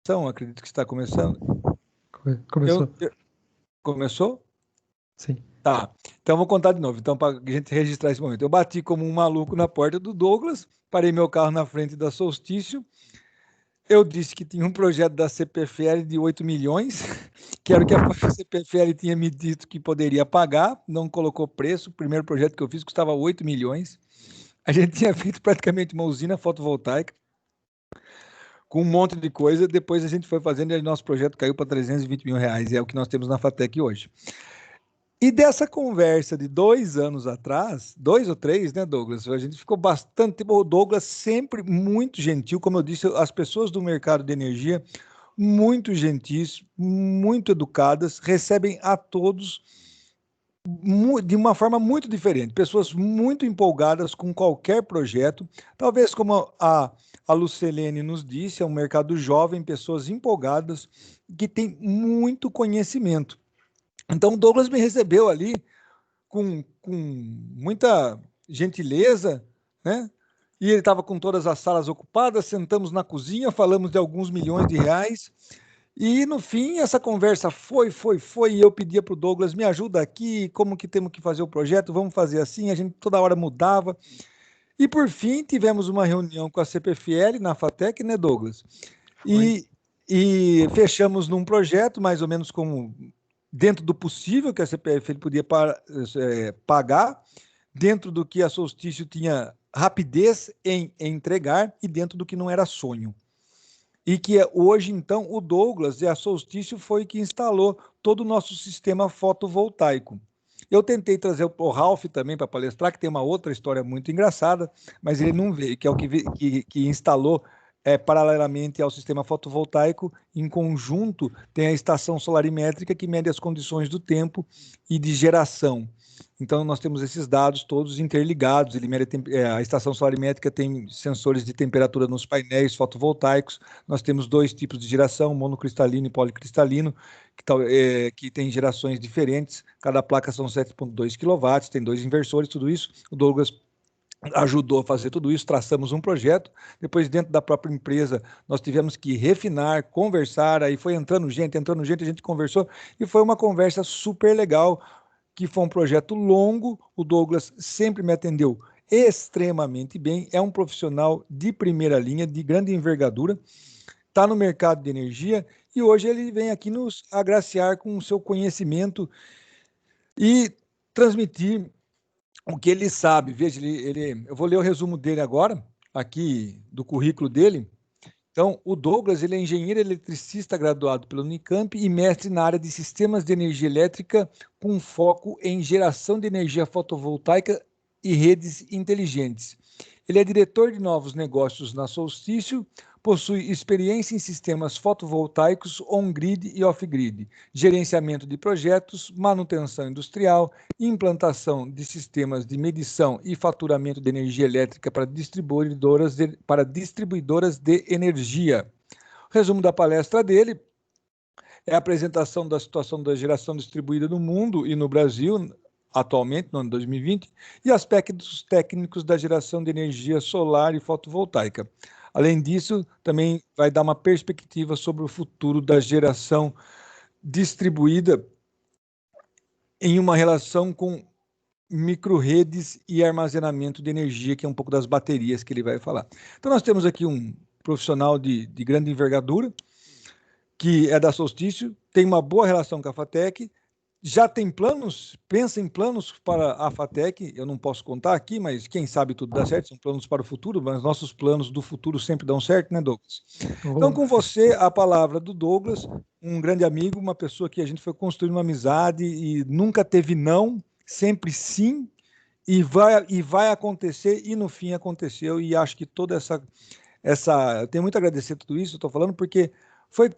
Então, acredito que está começando. Começou. Começou? Sim. Tá. Então, vou contar de novo. Então, para a gente registrar esse momento. Eu bati como um maluco na porta do Douglas, parei meu carro na frente da Solstício. Eu disse que tinha um projeto da CPFL de 8 milhões, que era o que a CPFL tinha me dito que poderia pagar, não colocou preço. O primeiro projeto que eu fiz custava 8 milhões. A gente tinha feito praticamente uma usina fotovoltaica, com um monte de coisa. Depois a gente foi fazendo e o nosso projeto caiu para 320 mil reais. É o que nós temos na FATEC hoje. E dessa conversa de 2 anos atrás, 2 ou 3, né, Douglas? A gente ficou bastante. O Douglas sempre muito gentil, como eu disse, as pessoas do mercado de energia, muito gentis, muito educadas, recebem a todos de uma forma muito diferente. Pessoas muito empolgadas com qualquer projeto. Talvez, como a Lucelene nos disse, é um mercado jovem, pessoas empolgadas, que têm muito conhecimento. Então, o Douglas me recebeu ali com muita gentileza, né? E ele estava com todas as salas ocupadas, sentamos na cozinha, falamos de alguns milhões de reais, e no fim essa conversa foi, e eu pedia para o Douglas, me ajuda aqui, como que temos que fazer o projeto, vamos fazer assim, a gente toda hora mudava, e por fim tivemos uma reunião com a CPFL na FATEC, né, Douglas? E fechamos num projeto, mais ou menos como dentro do possível que a CPFL podia pagar, dentro do que a Solstício tinha rapidez em entregar e dentro do que não era sonho. E que hoje, então, o Douglas e a Solstício foi que instalou todo o nosso sistema fotovoltaico. Eu tentei trazer o Ralph também para palestrar, que tem uma outra história muito engraçada, mas ele não veio, que é o que instalou paralelamente ao sistema fotovoltaico, em conjunto, tem a estação solarimétrica que mede as condições do tempo e de geração. Então, nós temos esses dados todos interligados. A estação solarimétrica tem sensores de temperatura nos painéis fotovoltaicos. Nós temos 2 tipos de geração, monocristalino e policristalino, que tem gerações diferentes. Cada placa são 7,2 kW, tem 2 inversores, tudo isso. O Douglas ajudou a fazer tudo isso, traçamos um projeto. Depois, dentro da própria empresa, nós tivemos que refinar, conversar. Aí foi entrando gente, a gente conversou. E foi uma conversa super legal, que foi um projeto longo. O Douglas sempre me atendeu extremamente bem, é um profissional de primeira linha, de grande envergadura, está no mercado de energia e hoje ele vem aqui nos agraciar com o seu conhecimento e transmitir o que ele sabe. Veja, eu vou ler o resumo dele agora, aqui do currículo dele. Então, o Douglas, ele é engenheiro eletricista graduado pela Unicamp e mestre na área de sistemas de energia elétrica com foco em geração de energia fotovoltaica e redes inteligentes. Ele é diretor de novos negócios na Solstício, possui experiência em sistemas fotovoltaicos on-grid e off-grid, gerenciamento de projetos, manutenção industrial, implantação de sistemas de medição e faturamento de energia elétrica para distribuidoras de energia. O resumo da palestra dele é a apresentação da situação da geração distribuída no mundo e no Brasil, atualmente, no ano 2020, e aspectos técnicos da geração de energia solar e fotovoltaica. Além disso, também vai dar uma perspectiva sobre o futuro da geração distribuída em uma relação com microredes e armazenamento de energia, que é um pouco das baterias que ele vai falar. Então, nós temos aqui um profissional de grande envergadura, que é da Solstício, tem uma boa relação com a FATEC, já tem planos, pensa em planos para a FATEC, eu não posso contar aqui, mas quem sabe tudo dá certo, são planos para o futuro, mas nossos planos do futuro sempre dão certo, né, Douglas? Então, com você, a palavra do Douglas, um grande amigo, uma pessoa que a gente foi construindo uma amizade e nunca teve não, sempre sim, e vai acontecer, e no fim aconteceu, e acho que toda eu tenho muito a agradecer tudo isso, eu estou falando, porque foi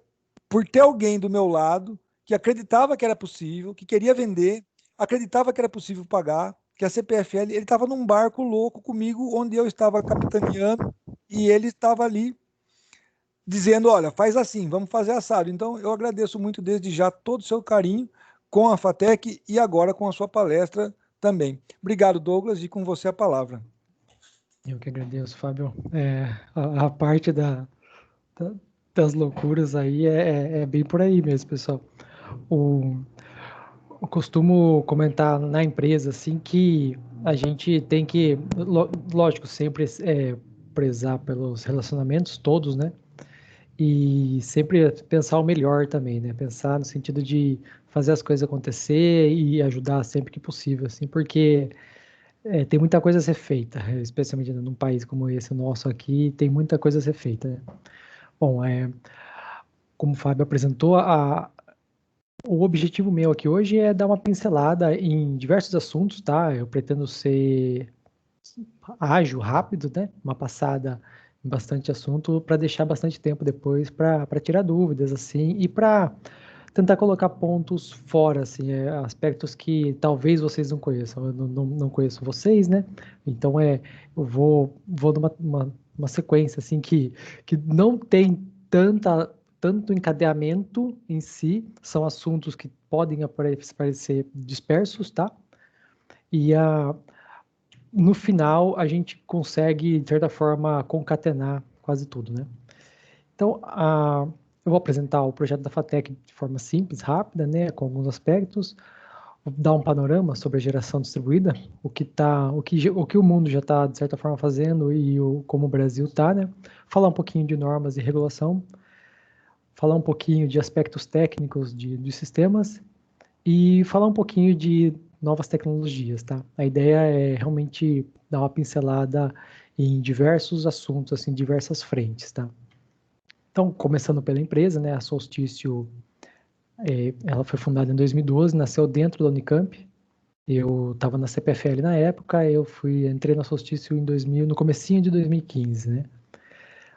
por ter alguém do meu lado que acreditava que era possível, que queria vender, acreditava que era possível pagar, que a CPFL, ele estava num barco louco comigo, onde eu estava capitaneando, e ele estava ali dizendo, olha, faz assim, vamos fazer assado. Então, eu agradeço muito desde já todo o seu carinho com a FATEC e agora com a sua palestra também. Obrigado, Douglas, e com você a palavra. Eu que agradeço, Fábio. A parte da das loucuras aí é bem por aí mesmo, pessoal. O, eu costumo comentar na empresa assim que a gente tem que, lógico, sempre prezar pelos relacionamentos todos, né? E sempre pensar o melhor também, né? Pensar no sentido de fazer as coisas acontecer e ajudar sempre que possível, assim, porque tem muita coisa a ser feita, especialmente num país como esse nosso aqui, tem muita coisa a ser feita, né? Bom, como o Fábio apresentou, o objetivo meu aqui hoje é dar uma pincelada em diversos assuntos, tá? Eu pretendo ser ágil, rápido, né? Uma passada em bastante assunto para deixar bastante tempo depois para tirar dúvidas, assim, e para tentar colocar pontos fora, assim, aspectos que talvez vocês não conheçam. Eu não conheço vocês, né? Então eu vou numa uma sequência assim que não tem tanto encadeamento em si, são assuntos que podem parecer dispersos, tá? E no final a gente consegue, de certa forma, concatenar quase tudo, né? Então, eu vou apresentar o projeto da FATEC de forma simples, rápida, né, com alguns aspectos, vou dar um panorama sobre a geração distribuída, o que o mundo já está, de certa forma, fazendo e como o Brasil está, né? Falar um pouquinho de normas e regulação, falar um pouquinho de aspectos técnicos de sistemas e falar um pouquinho de novas tecnologias, tá? A ideia é realmente dar uma pincelada em diversos assuntos, assim, diversas frentes, tá? Então, começando pela empresa, né, a Solstício, ela foi fundada em 2012, nasceu dentro da Unicamp. Eu estava na CPFL na época, entrei na Solstício no comecinho de 2015, né?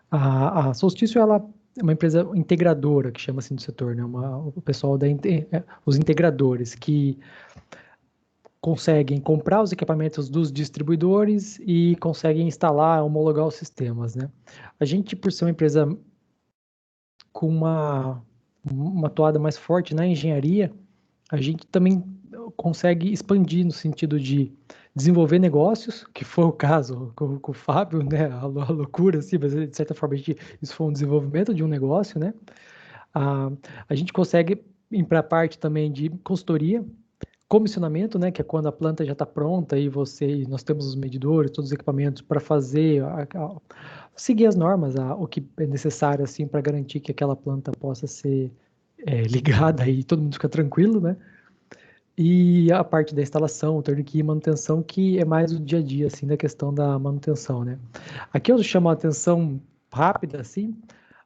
A Solstício, ela é uma empresa integradora, que chama assim do setor, né? O pessoal os integradores que conseguem comprar os equipamentos dos distribuidores e conseguem instalar, homologar os sistemas, né? A gente, por ser uma empresa com uma toada mais forte na engenharia, a gente também consegue expandir no sentido de desenvolver negócios, que foi o caso com o Fábio, né? A loucura, assim, mas de certa forma isso foi um desenvolvimento de um negócio, né? A, a gente consegue ir para a parte também de consultoria, comissionamento, né, que é quando a planta já está pronta e nós temos os medidores, todos os equipamentos para fazer, seguir as normas, o que é necessário assim para garantir que aquela planta possa ser ligada e todo mundo fica tranquilo, né? E a parte da instalação, o turnkey e manutenção, que é mais o dia a dia assim da questão da manutenção, né? Aqui eu chamo a atenção rápida assim,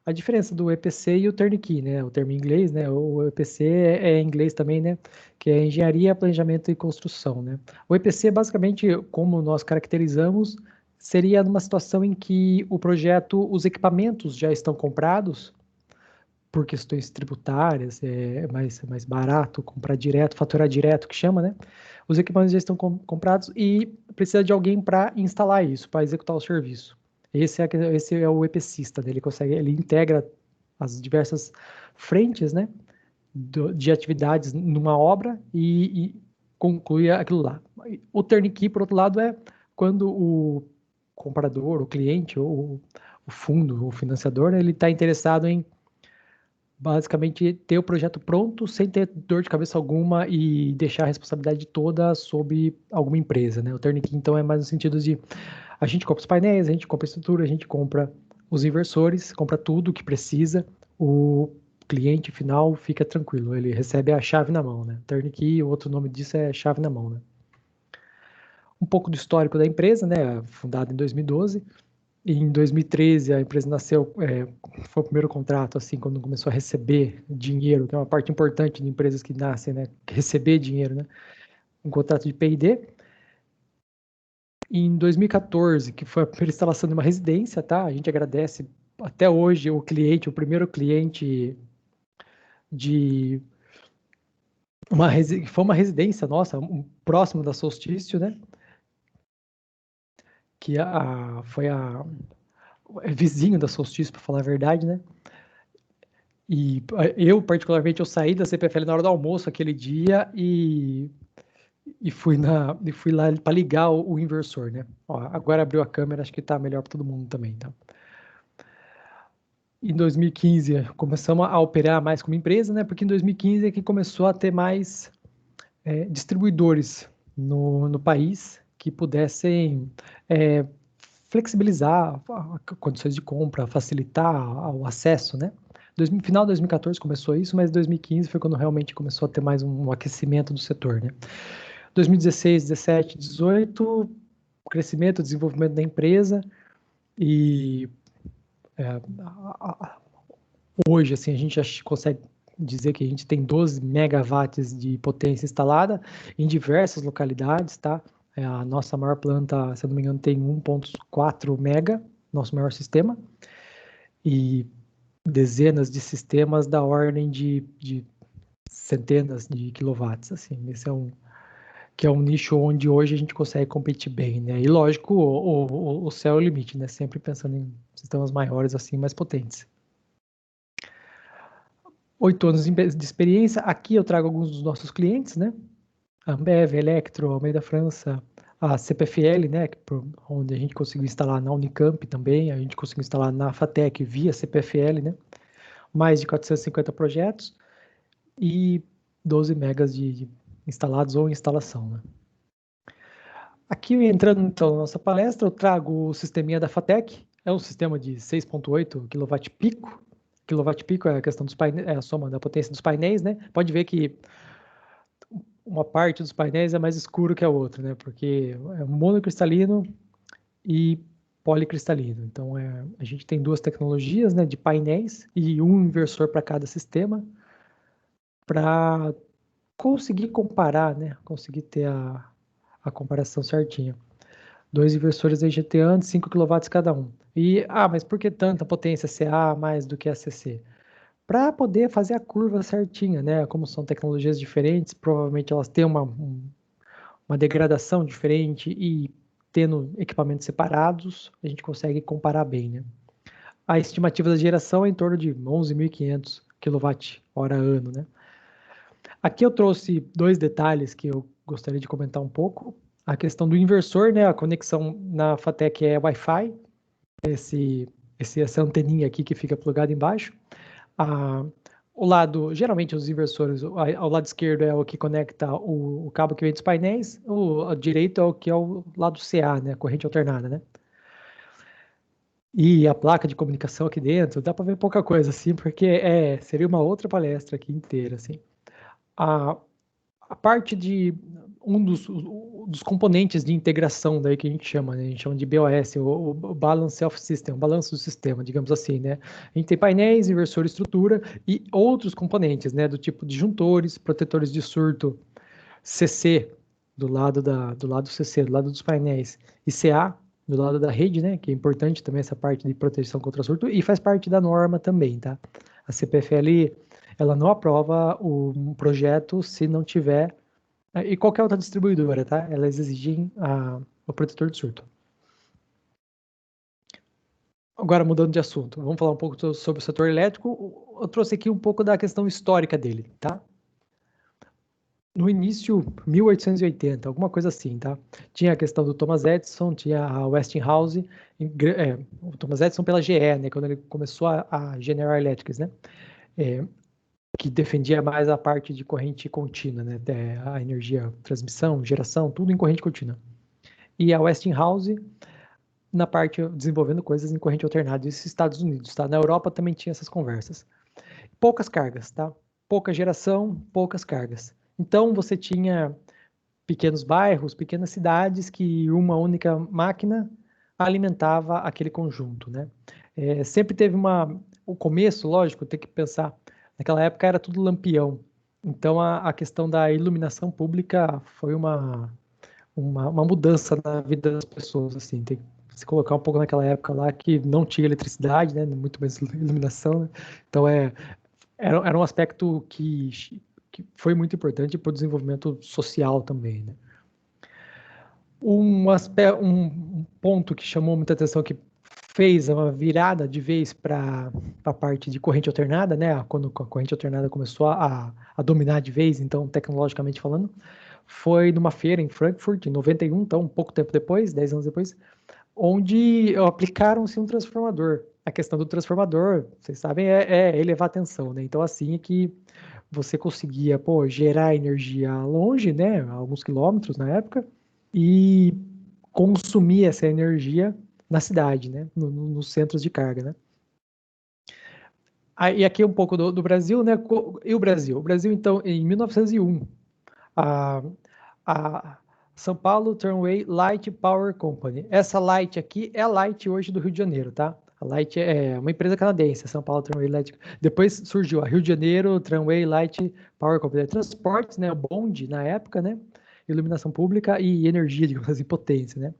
a diferença do EPC e o turnkey, né? O termo em inglês, né? O EPC é em inglês também, né? Que é Engenharia, Planejamento e Construção, né? O EPC, basicamente, como nós caracterizamos, seria numa situação em que o projeto, os equipamentos já estão comprados por questões tributárias, é mais barato comprar direto, faturar direto, que chama, né? Os equipamentos já estão comprados e precisa de alguém para instalar isso, para executar o serviço. Esse é o EPCista, né? Ele integra as diversas frentes, né, de atividades numa obra e conclui aquilo lá. O turnkey, por outro lado, é quando o comprador, o cliente, ou o fundo, o financiador, ele está interessado em basicamente ter o projeto pronto sem ter dor de cabeça alguma e deixar a responsabilidade toda sob alguma empresa, né? O turnkey, então, é mais no sentido de a gente compra os painéis, a gente compra a estrutura, a gente compra os inversores, compra tudo o que precisa, o cliente final fica tranquilo, ele recebe a chave na mão, né? Turnkey, o outro nome disso é chave na mão, né? Um pouco do histórico da empresa, né? Fundada em 2012. Em 2013, a empresa nasceu, foi o primeiro contrato, assim, quando começou a receber dinheiro, que é uma parte importante de empresas que nascem, né? Receber dinheiro, né? Um contrato de P&D. Em 2014, que foi a primeira instalação de uma residência, tá? A gente agradece até hoje o cliente, o primeiro cliente de foi uma residência nossa, próximo da Solstício, né? Que foi vizinho da Solstício, para falar a verdade, né? E eu, particularmente, eu saí da CPFL na hora do almoço aquele dia e fui lá para ligar o inversor, né? Ó, agora abriu a câmera, acho que está melhor para todo mundo também, tá? Em 2015, começamos a operar mais como empresa, né? Porque em 2015 é que começou a ter mais distribuidores no país que pudessem flexibilizar condições de compra, facilitar o acesso, né? Final de 2014 começou isso, mas 2015 foi quando realmente começou a ter mais um aquecimento do setor, né? 2016, 17, 18, crescimento, desenvolvimento da empresa e hoje, assim, a gente já consegue dizer que a gente tem 12 megawatts de potência instalada em diversas localidades, tá? A nossa maior planta, se eu não me engano, tem 1,4 mega, nosso maior sistema, e dezenas de sistemas da ordem de centenas de quilowatts, assim. Esse é um nicho onde hoje a gente consegue competir bem, né? E lógico, o céu é o limite, né? Sempre pensando em sistemas maiores, assim, mais potentes. 8 anos de experiência. Aqui eu trago alguns dos nossos clientes, né? A Ambev, Electro, Almeida França, a CPFL, né? Onde a gente conseguiu instalar na Unicamp também, a gente conseguiu instalar na FATEC via CPFL, né? Mais de 450 projetos e 12 megas de instalados ou instalação, né? Aqui, entrando então na nossa palestra, eu trago o sisteminha da FATEC, é um sistema de 6,8 kW-pico. KW-pico é a questão dos painéis, é a soma da potência dos painéis, né? Pode ver que uma parte dos painéis é mais escuro que a outra, né? Porque é monocristalino e policristalino. Então, a gente tem duas tecnologias, né, de painéis e um inversor para cada sistema para conseguir comparar, né? Conseguir ter a comparação certinha. Dois inversores EGT de 5 kW cada um. Mas por que tanta potência CA mais do que a CC? Para poder fazer a curva certinha, né? Como são tecnologias diferentes, provavelmente elas têm uma degradação diferente e tendo equipamentos separados, a gente consegue comparar bem, né? A estimativa da geração é em torno de 11.500 kWh ano, né? Aqui eu trouxe dois detalhes que eu gostaria de comentar um pouco. A questão do inversor, né? A conexão na FATEC é Wi-Fi, essa anteninha aqui que fica plugada embaixo. O lado, geralmente os inversores, ao lado esquerdo é o que conecta o cabo que vem dos painéis, o direito é o que é o lado CA, né? Corrente alternada, né? E a placa de comunicação aqui dentro, dá para ver pouca coisa assim, porque seria uma outra palestra aqui inteira, assim. A, a parte de dos componentes de integração daí que a gente chama, né? A gente chama de BOS, o Balance of System, o balanço do sistema, digamos assim, né? A gente tem painéis, inversor, estrutura e outros componentes, né? Do tipo disjuntores, protetores de surto, CC do lado CC, do lado dos painéis, e CA do lado da rede, né? Que é importante também essa parte de proteção contra surto e faz parte da norma também, tá? A CPFL ela não aprova um projeto se não tiver e qualquer outra distribuidora, tá? Elas exigem o protetor de surto. Agora, mudando de assunto, vamos falar um pouco sobre o setor elétrico. Eu trouxe aqui um pouco da questão histórica dele, tá? No início, 1880, alguma coisa assim, tá? Tinha a questão do Thomas Edison, tinha a Westinghouse, o Thomas Edison pela GE, né? Quando ele começou a General Electric, né? Que defendia mais a parte de corrente contínua, né? A energia, transmissão, geração, tudo em corrente contínua. E a Westinghouse na parte desenvolvendo coisas em corrente alternada, isso nos Estados Unidos, tá? Na Europa também tinha essas conversas. Poucas cargas, tá? Pouca geração, poucas cargas. Então você tinha pequenos bairros, pequenas cidades que uma única máquina alimentava aquele conjunto, né? Sempre teve o começo, lógico, tem que pensar, naquela época era tudo lampião, então a questão da iluminação pública foi uma mudança na vida das pessoas, assim, tem que se colocar um pouco naquela época lá que não tinha eletricidade, né, muito menos iluminação, né? Então era um aspecto que foi muito importante para o desenvolvimento social também, né? Um ponto que chamou muita atenção, que fez uma virada de vez para a parte de corrente alternada, né? Quando a corrente alternada começou a dominar de vez, então, tecnologicamente falando, foi numa feira em Frankfurt, em 91, então, um pouco tempo depois, 10 anos depois, onde aplicaram-se um transformador. A questão do transformador, vocês sabem, é elevar a tensão, né? Então, assim é que você conseguia, gerar energia longe, né? Alguns quilômetros na época, e consumir essa energia na cidade, né? Nos centros de carga, né? E aqui um pouco do Brasil, né? E o Brasil? O Brasil, então, em 1901, a São Paulo Tramway Light Power Company. Essa Light aqui é a Light hoje do Rio de Janeiro, tá? A Light é uma empresa canadense, São Paulo Tramway Light. Depois surgiu a Rio de Janeiro Tramway Light Power Company. Transportes, né? O bonde na época, né? Iluminação pública e energia, digamos assim, potência, né?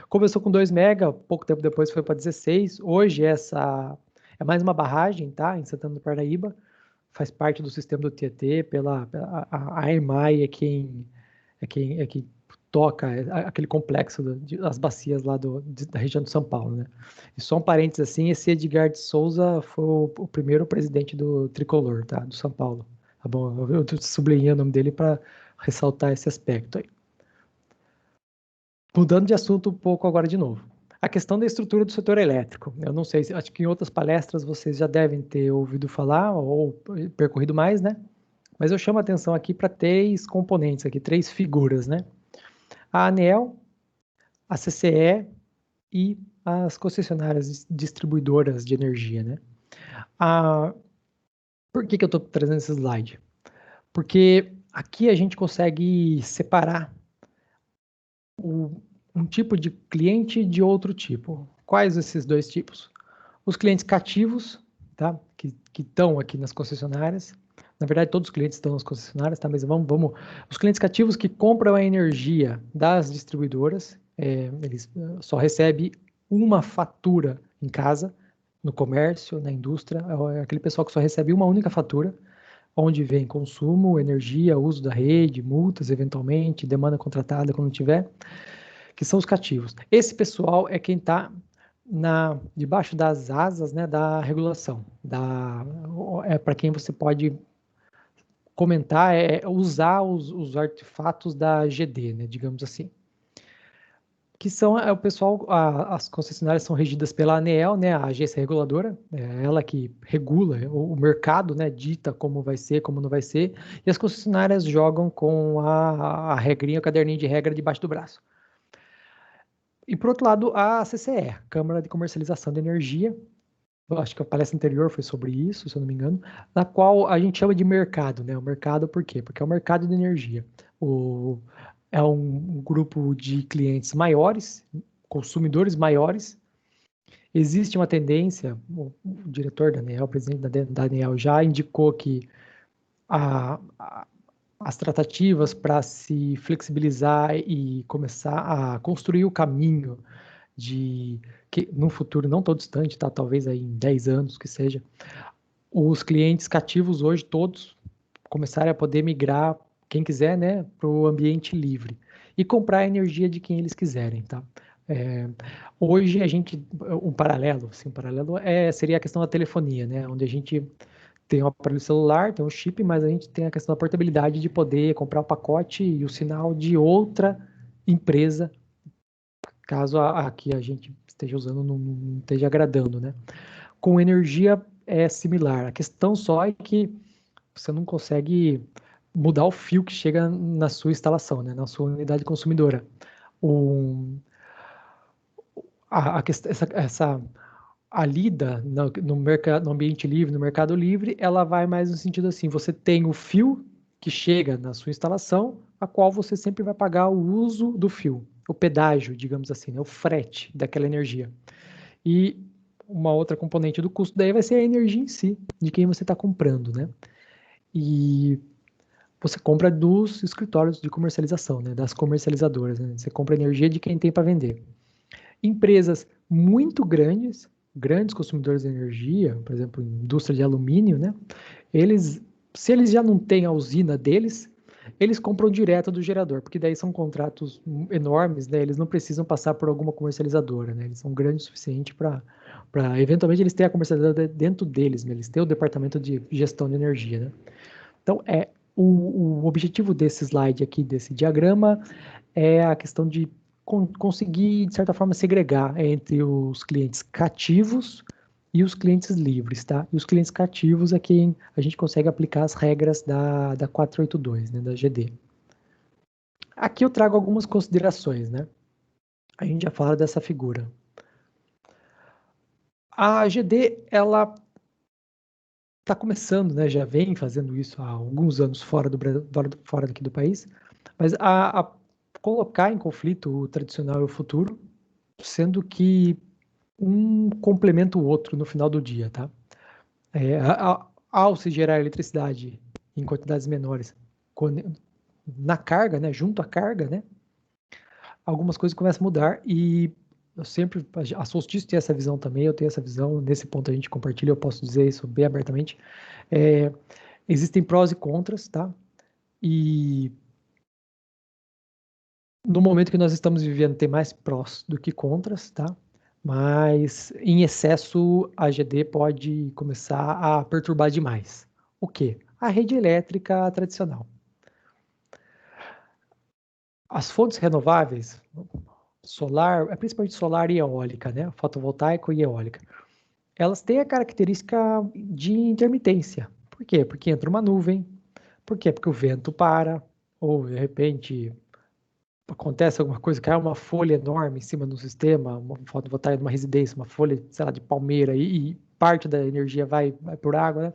Começou com 2 mega, pouco tempo depois foi para 16. Hoje essa é mais uma barragem, tá? Em Santana do Parnaíba. Faz parte do sistema do Tietê, a EMAI é quem toca aquele complexo das bacias lá da região de São Paulo, né? E só um parênteses assim, esse Edgar de Souza foi o primeiro presidente do Tricolor, tá? Do São Paulo, tá bom? Eu sublinhei o nome dele para ressaltar esse aspecto aí. Mudando de assunto um pouco agora de novo. A questão da estrutura do setor elétrico. Eu não sei, acho que em outras palestras vocês já devem ter ouvido falar ou percorrido mais, né? Mas eu chamo a atenção aqui para 3 componentes aqui, 3 figuras, né? A ANEEL, a CCE e as concessionárias distribuidoras de energia, né? Por que eu estou trazendo esse slide? Porque aqui a gente consegue separar um tipo de cliente de outro tipo. Quais esses 2 tipos? Os clientes cativos, tá? Que estão aqui nas concessionárias. Na verdade, todos os clientes estão nas concessionárias, tá? Mas vamos. Os clientes cativos que compram a energia das distribuidoras, eles só recebem uma fatura em casa, no comércio, na indústria. É aquele pessoal que só recebe uma única fatura, onde vem consumo, energia, uso da rede, multas, eventualmente, demanda contratada quando tiver, que são os cativos. Esse pessoal é quem está debaixo das asas, né, da regulação, para quem você pode comentar, usar os artefatos da GD, né, digamos assim. Que são o pessoal, as concessionárias são regidas pela ANEEL, né, a agência reguladora, é ela que regula o mercado, né, dita como vai ser, como não vai ser, e as concessionárias jogam com a regrinha, o caderninho de regra debaixo do braço. E por outro lado, a CCE, Câmara de Comercialização de Energia, eu acho que a palestra anterior foi sobre isso, se eu não me engano, na qual a gente chama de mercado, né? O mercado por quê? Porque é o mercado de energia. É um grupo de clientes maiores, consumidores maiores. Existe uma tendência, o diretor da ANEEL, o presidente da ANEEL já indicou que as tratativas para se flexibilizar e começar a construir o caminho de que num futuro não tão distante, tá? Talvez aí em 10 anos que seja, os clientes cativos hoje todos começarem a poder migrar, quem quiser, né, para o ambiente livre e comprar a energia de quem eles quiserem, tá? Hoje a gente, um paralelo seria a questão da telefonia, né, onde a gente tem um aparelho celular, tem um chip, mas a gente tem a questão da portabilidade de poder comprar o pacote e o sinal de outra empresa, caso a que a gente esteja usando não esteja agradando, né? Com energia é similar. A questão só é que você não consegue mudar o fio que chega na sua instalação, né? Na sua unidade consumidora. A lida no ambiente livre, no mercado livre, ela vai mais no sentido assim, você tem o fio que chega na sua instalação, a qual você sempre vai pagar o uso do fio, o pedágio, digamos assim, né? O frete daquela energia. E uma outra componente do custo daí vai ser a energia em si, de quem você está comprando, né? E você compra dos escritórios de comercialização, né? Das comercializadoras, né? Você compra energia de quem tem para vender. Empresas muito grandes consumidores de energia, por exemplo, indústria de alumínio, né? Se eles já não têm a usina deles, eles compram direto do gerador, porque daí são contratos enormes, né? Eles não precisam passar por alguma comercializadora, né? Eles são grandes o suficiente para eventualmente eles terem a comercializadora dentro deles, né? Eles têm o departamento de gestão de energia, né? Então, o objetivo desse slide aqui, desse diagrama, é a questão de conseguir, de certa forma, segregar entre os clientes cativos e os clientes livres, tá? E os clientes cativos é quem a gente consegue aplicar as regras da 482, né, da GD. Aqui eu trago algumas considerações, né? A gente já fala dessa figura. A GD, ela está começando, né? Já vem fazendo isso há alguns anos fora daqui do país, mas a colocar em conflito o tradicional e o futuro, sendo que um complementa o outro no final do dia, tá? Ao se gerar eletricidade em quantidades menores na carga, né? Junto à carga, né? Algumas coisas começam a mudar e eu sempre, a Solstício tem essa visão também, eu tenho essa visão, nesse ponto a gente compartilha, eu posso dizer isso bem abertamente. Existem prós e contras, tá? E no momento que nós estamos vivendo tem mais prós do que contras, tá? Mas em excesso a GD pode começar a perturbar demais. O quê? A rede elétrica tradicional. As fontes renováveis, solar, principalmente solar e eólica, né? Fotovoltaico e eólica. Elas têm a característica de intermitência. Por quê? Porque entra uma nuvem. Por quê? Porque o vento para, ou de repente acontece alguma coisa, cai uma folha enorme em cima do sistema, uma fotovoltaica numa residência, uma folha, sei lá, de palmeira, e parte da energia vai por água, né?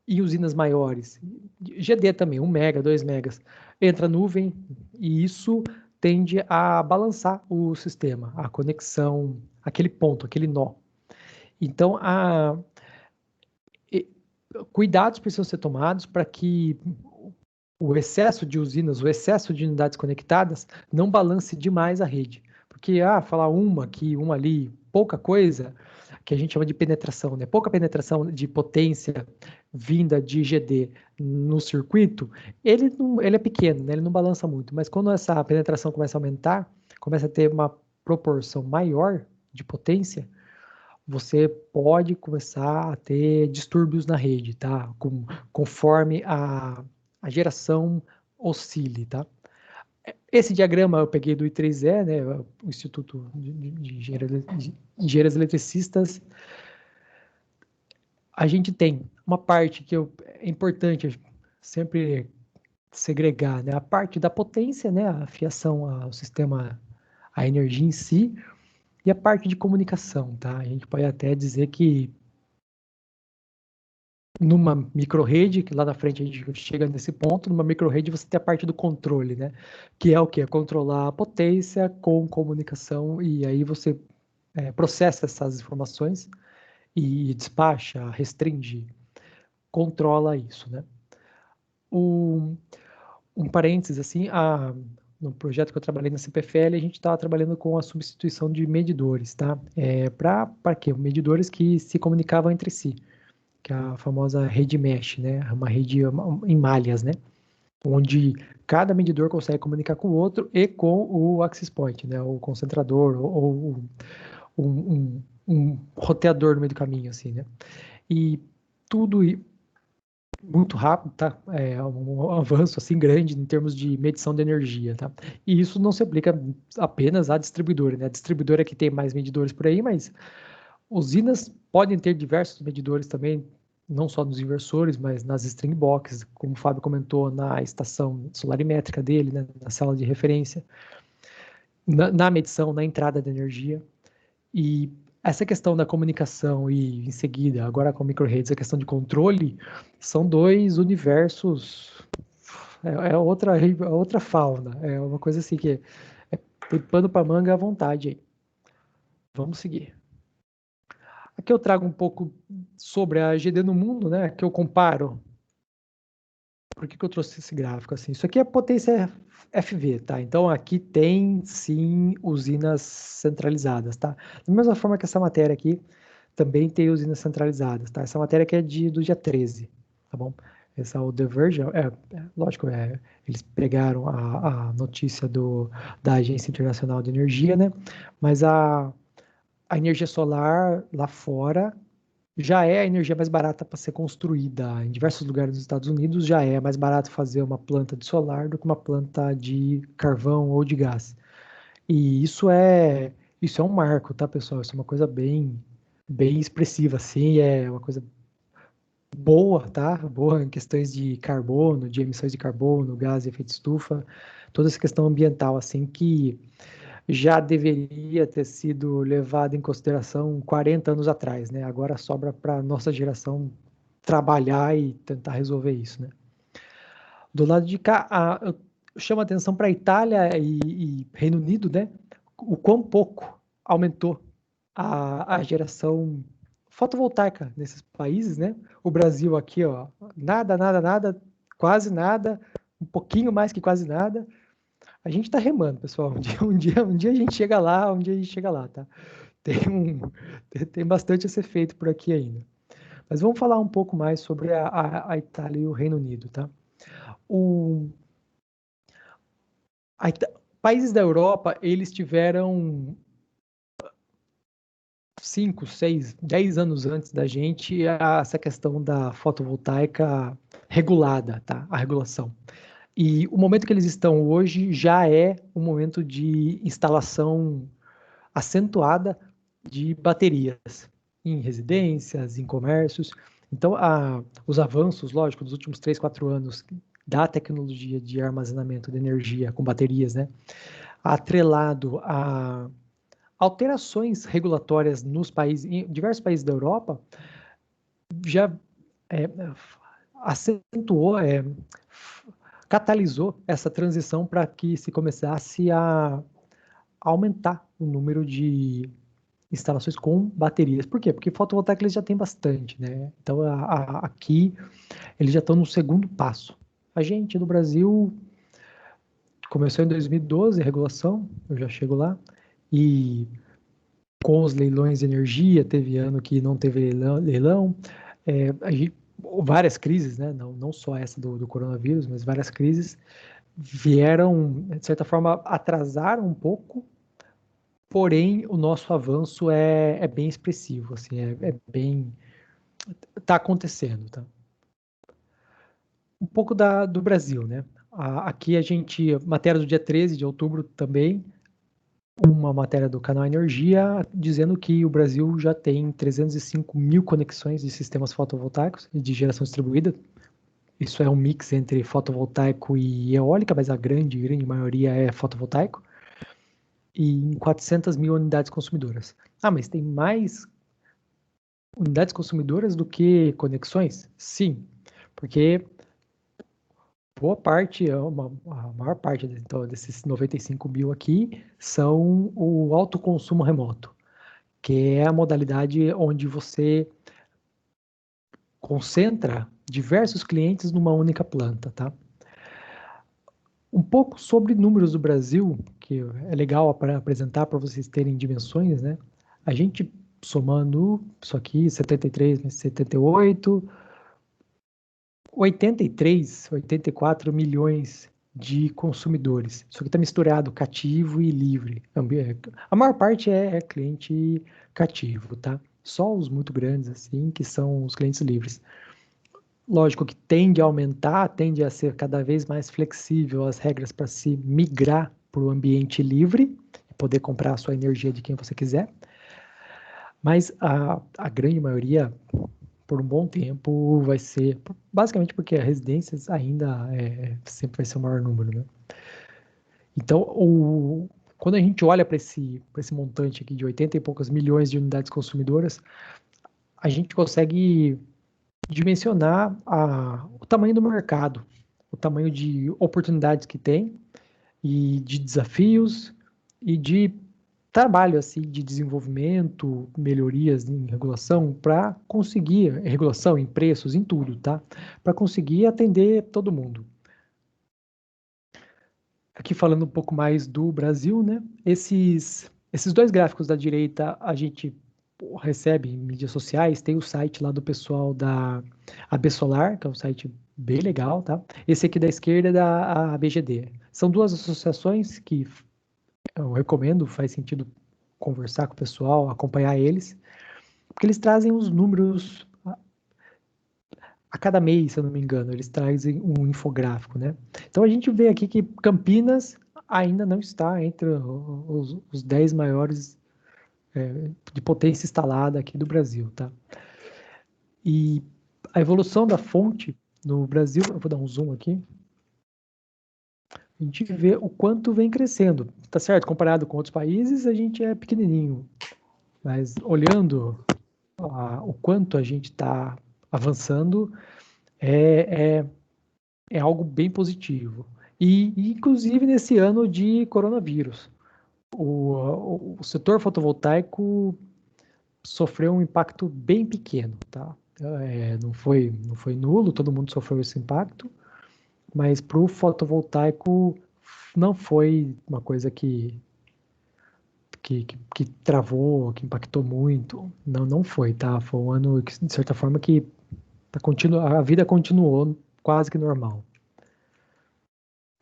E usinas maiores. GD também, 1 mega, 2 megas. Entra nuvem e isso tende a balançar o sistema, a conexão, aquele ponto, aquele nó. Então, cuidados precisam ser tomados para que o excesso de usinas, o excesso de unidades conectadas não balance demais a rede. Porque, falar uma aqui, uma ali, pouca coisa, que a gente chama de penetração, né? Pouca penetração de potência vinda de GD no circuito, ele é pequeno, né? Ele não balança muito. Mas quando essa penetração começa a aumentar, começa a ter uma proporção maior de potência, você pode começar a ter distúrbios na rede, tá? Conforme a geração oscile, tá? Esse diagrama eu peguei do I3E, né? O Instituto de Engenheiros Eletricistas. A gente tem uma parte que é importante sempre segregar, né? A parte da potência, né? A fiação ao sistema, a energia em si, e a parte de comunicação, tá? A gente pode até dizer que numa microrede, que lá na frente a gente chega nesse ponto, numa microrede você tem a parte do controle, né? Que é o quê? Controlar a potência com comunicação, e aí você processa essas informações e despacha, restringe, controla isso, né? Um parênteses, assim, no projeto que eu trabalhei na CPFL, a gente estava trabalhando com a substituição de medidores, tá? Para quê? Medidores que se comunicavam entre si, que é a famosa rede mesh, né? Uma rede em malhas, né? Onde cada medidor consegue comunicar com o outro e com o access point, né? O concentrador ou um roteador no meio do caminho, assim, né? E tudo muito rápido, tá? Um avanço assim grande em termos de medição de energia, tá? E isso não se aplica apenas à distribuidora, né? A distribuidora é que tem mais medidores por aí, mas usinas podem ter diversos medidores também, não só nos inversores, mas nas string boxes, como o Fábio comentou, na estação solarimétrica dele, né? Na sala de referência, na medição, na entrada de energia. E essa questão da comunicação e, em seguida, agora com microredes, a questão de controle, são dois universos, outra fauna, é uma coisa assim que tem pano para manga à vontade aí. Vamos seguir. Aqui eu trago um pouco sobre a GD no mundo, né, que eu comparo. Por que eu trouxe esse gráfico assim? Isso aqui é potência FV, tá? Então aqui tem sim usinas centralizadas, tá? Da mesma forma que essa matéria aqui também tem usinas centralizadas, tá? Essa matéria aqui é do dia 13, tá bom? Essa o The Verge, lógico, eles pegaram a notícia da Agência Internacional de Energia, né? Mas a energia solar lá fora já é a energia mais barata para ser construída. Em diversos lugares dos Estados Unidos já é mais barato fazer uma planta de solar do que uma planta de carvão ou de gás. E isso é um marco, tá, pessoal? Isso é uma coisa bem expressiva, assim, é uma coisa boa, tá? Boa em questões de carbono, de emissões de carbono, gás de efeito estufa, toda essa questão ambiental, assim, que já deveria ter sido levada em consideração 40 anos atrás, né? Agora sobra para nossa geração trabalhar e tentar resolver isso, né? Do lado de cá, eu chamo a atenção para a Itália e Reino Unido, né? O quão pouco aumentou a geração fotovoltaica nesses países, né? O Brasil aqui, ó, nada, nada, nada, quase nada, um pouquinho mais que quase nada. A gente está remando, pessoal. Um dia a gente chega lá, um dia a gente chega lá, tá? Tem, um, tem bastante a ser feito por aqui ainda. Mas vamos falar um pouco mais sobre a Itália e o Reino Unido, tá? O, países da Europa, eles tiveram 5, 6, 10 anos antes da gente essa questão da fotovoltaica regulada, tá? A regulação. E o momento que eles estão hoje já é um momento de instalação acentuada de baterias em residências, em comércios. Então, os avanços, lógico, dos últimos 3, 4 anos da tecnologia de armazenamento de energia com baterias, né, atrelado a alterações regulatórias nos países, em diversos países da Europa, já é, acentuou, catalisou essa transição para que se começasse a aumentar o número de instalações com baterias. Por quê? Porque fotovoltaica eles já tem bastante, né? Então aqui eles já estão no segundo passo. A gente no Brasil começou em 2012 a regulação, eu já chego lá, e com os leilões de energia, teve ano que não teve leilão, várias crises, né? Não só essa do coronavírus, mas várias crises vieram, de certa forma, atrasaram um pouco, porém o nosso avanço é bem expressivo, assim, bem, tá acontecendo, tá? Um pouco do Brasil, né? Aqui a gente, matéria do dia 13 de outubro também, uma matéria do canal Energia dizendo que o Brasil já tem 305 mil conexões de sistemas fotovoltaicos de geração distribuída. Isso é um mix entre fotovoltaico e eólica, mas a grande maioria é fotovoltaico. E em 400 mil unidades consumidoras. Ah, mas tem mais unidades consumidoras do que conexões? Sim, porque boa parte, a maior parte então, desses 95 mil aqui são o autoconsumo remoto, que é a modalidade onde você concentra diversos clientes numa única planta, tá? Um pouco sobre números do Brasil, que é legal para apresentar para vocês terem dimensões, né? A gente somando isso aqui, 73 mais 78, 83, 84 milhões de consumidores. Isso aqui está misturado cativo e livre. A maior parte é cliente cativo, tá? Só os muito grandes, assim, que são os clientes livres. Lógico que tende a aumentar, tende a ser cada vez mais flexível as regras para se migrar para o ambiente livre, poder comprar a sua energia de quem você quiser. Mas a grande maioria, por um bom tempo, vai ser, basicamente porque as residências ainda sempre vai ser o maior número, né? Então, quando a gente olha para esse montante aqui de 80 e poucos milhões de unidades consumidoras, a gente consegue dimensionar o tamanho do mercado, o tamanho de oportunidades que tem e de desafios e de trabalho assim de desenvolvimento, melhorias em regulação para conseguir regulação em preços, em tudo, tá? Para conseguir atender todo mundo. Aqui falando um pouco mais do Brasil, né? Esses dois gráficos da direita a gente recebe em mídias sociais, tem o site lá do pessoal da AB Solar, que é um site bem legal, tá? Esse aqui da esquerda é da ABGD. São duas associações que eu recomendo, faz sentido conversar com o pessoal, acompanhar eles, porque eles trazem os números a cada mês, se eu não me engano, eles trazem um infográfico, né? Então a gente vê aqui que Campinas ainda não está entre os 10 maiores de potência instalada aqui do Brasil, tá? E a evolução da fonte no Brasil, eu vou dar um zoom aqui, a gente vê o quanto vem crescendo, tá certo? Comparado com outros países, a gente é pequenininho, mas olhando o quanto a gente está avançando, é algo bem positivo. E, inclusive, nesse ano de coronavírus, o setor fotovoltaico sofreu um impacto bem pequeno, tá? Não foi nulo, todo mundo sofreu esse impacto, mas para o fotovoltaico não foi uma coisa que travou, que impactou muito. Não foi, tá? Foi um ano, de certa forma, que a vida continuou quase que normal.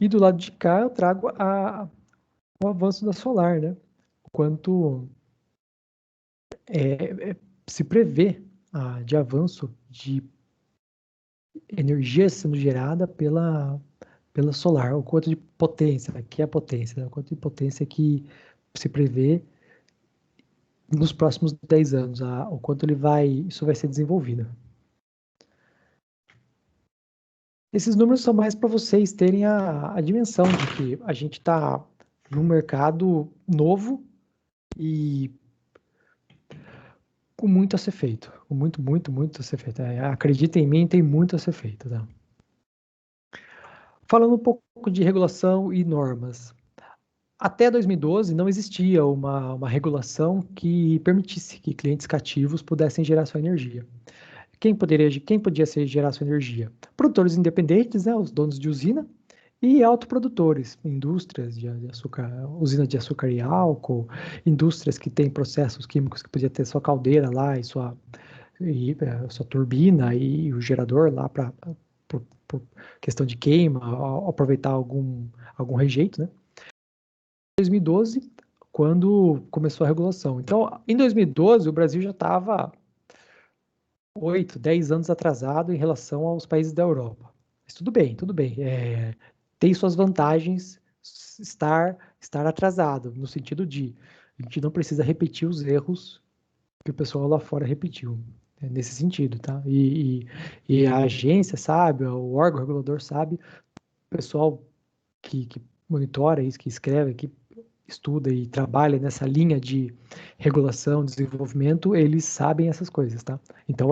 E do lado de cá eu trago o avanço da solar, né? O quanto se prevê de avanço de energia sendo gerada pela solar, o quanto de potência, que é a potência, né? O quanto de potência que se prevê nos próximos 10 anos, o quanto isso vai ser desenvolvido. Esses números são mais para vocês terem a dimensão de que a gente está num mercado novo e com muito a ser feito. Com muito a ser feito. Acredita em mim, tem muito a ser feito. Tá? Falando um pouco de regulação e normas. Até 2012 não existia uma regulação que permitisse que clientes cativos pudessem gerar sua energia. Quem podia gerar sua energia? Produtores independentes, né, os donos de usina, e autoprodutores, indústrias de açúcar, usina de açúcar e álcool, indústrias que têm processos químicos que podia ter sua caldeira lá e sua turbina e o gerador lá para questão de queima, aproveitar algum rejeito, né? Em 2012, quando começou a regulação. Então, em 2012, o Brasil já estava 8, 10 anos atrasado em relação aos países da Europa. Mas tudo bem, tudo bem. Tem suas vantagens estar atrasado, no sentido de a gente não precisa repetir os erros que o pessoal lá fora repetiu. Nesse sentido, tá? E a agência sabe, o órgão regulador sabe, o pessoal que monitora isso, que escreve, que estuda e trabalha nessa linha de regulação, desenvolvimento, eles sabem essas coisas, tá? Então,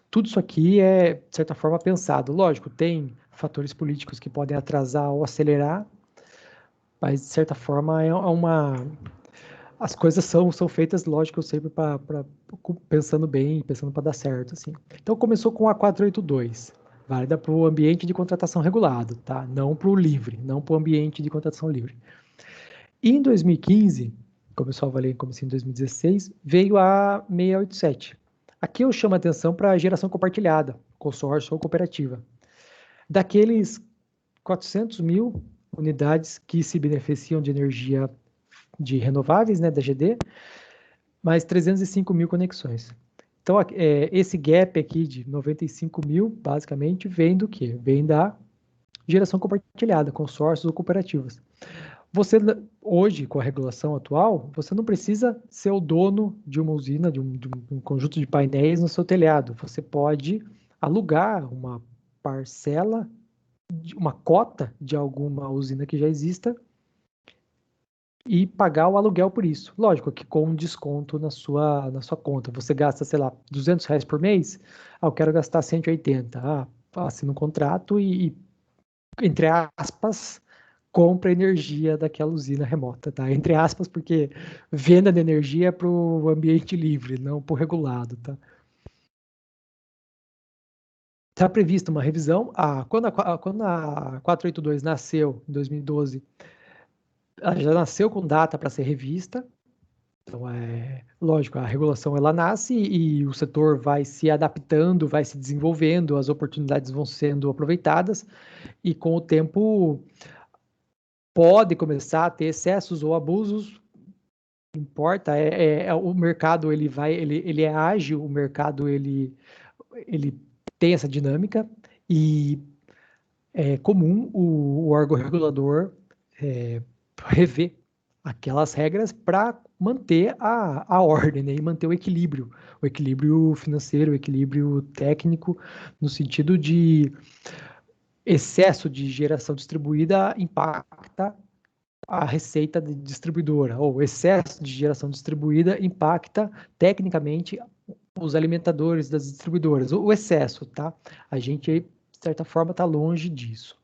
tudo isso aqui é, de certa forma, pensado. Lógico, tem fatores políticos que podem atrasar ou acelerar, mas, de certa forma, as coisas são feitas, lógico, sempre pensando bem, pensando para dar certo, assim. Então, começou com a 482, válida para o ambiente de contratação regulado, tá? Não para o livre, não para o ambiente de contratação livre. E em 2015, começou a valer como assim em 2016, veio a 687. Aqui eu chamo a atenção para a geração compartilhada, consórcio ou cooperativa. Daqueles 400 mil unidades que se beneficiam de energia de renováveis, né, da GD, mais 305 mil conexões. Então, esse gap aqui de 95 mil, basicamente, vem do quê? Vem da geração compartilhada, consórcios ou cooperativas. Você, hoje, com a regulação atual, você não precisa ser o dono de uma usina, de um conjunto de painéis no seu telhado. Você pode alugar uma parcela, uma cota de alguma usina que já exista e pagar o aluguel por isso. Lógico que com um desconto na sua conta. Você gasta, sei lá, R$200 por mês? Eu quero gastar 180. Assina um contrato e, entre aspas, compra energia daquela usina remota, tá? Entre aspas, porque venda de energia é para o ambiente livre, não para o regulado, tá? Está prevista uma revisão. Quando a 482 nasceu, em 2012, ela já nasceu com data para ser revista. Então, lógico, a regulação ela nasce e o setor vai se adaptando, vai se desenvolvendo, as oportunidades vão sendo aproveitadas e com o tempo pode começar a ter excessos ou abusos, não importa, o mercado ele é ágil, o mercado ele tem essa dinâmica e é comum o órgão regulador rever aquelas regras para manter a ordem, né, e manter o equilíbrio financeiro, o equilíbrio técnico, no sentido de excesso de geração distribuída impacta a receita de distribuidora, ou excesso de geração distribuída impacta tecnicamente os alimentadores das distribuidoras, o excesso, tá? A gente, de certa forma, está longe disso.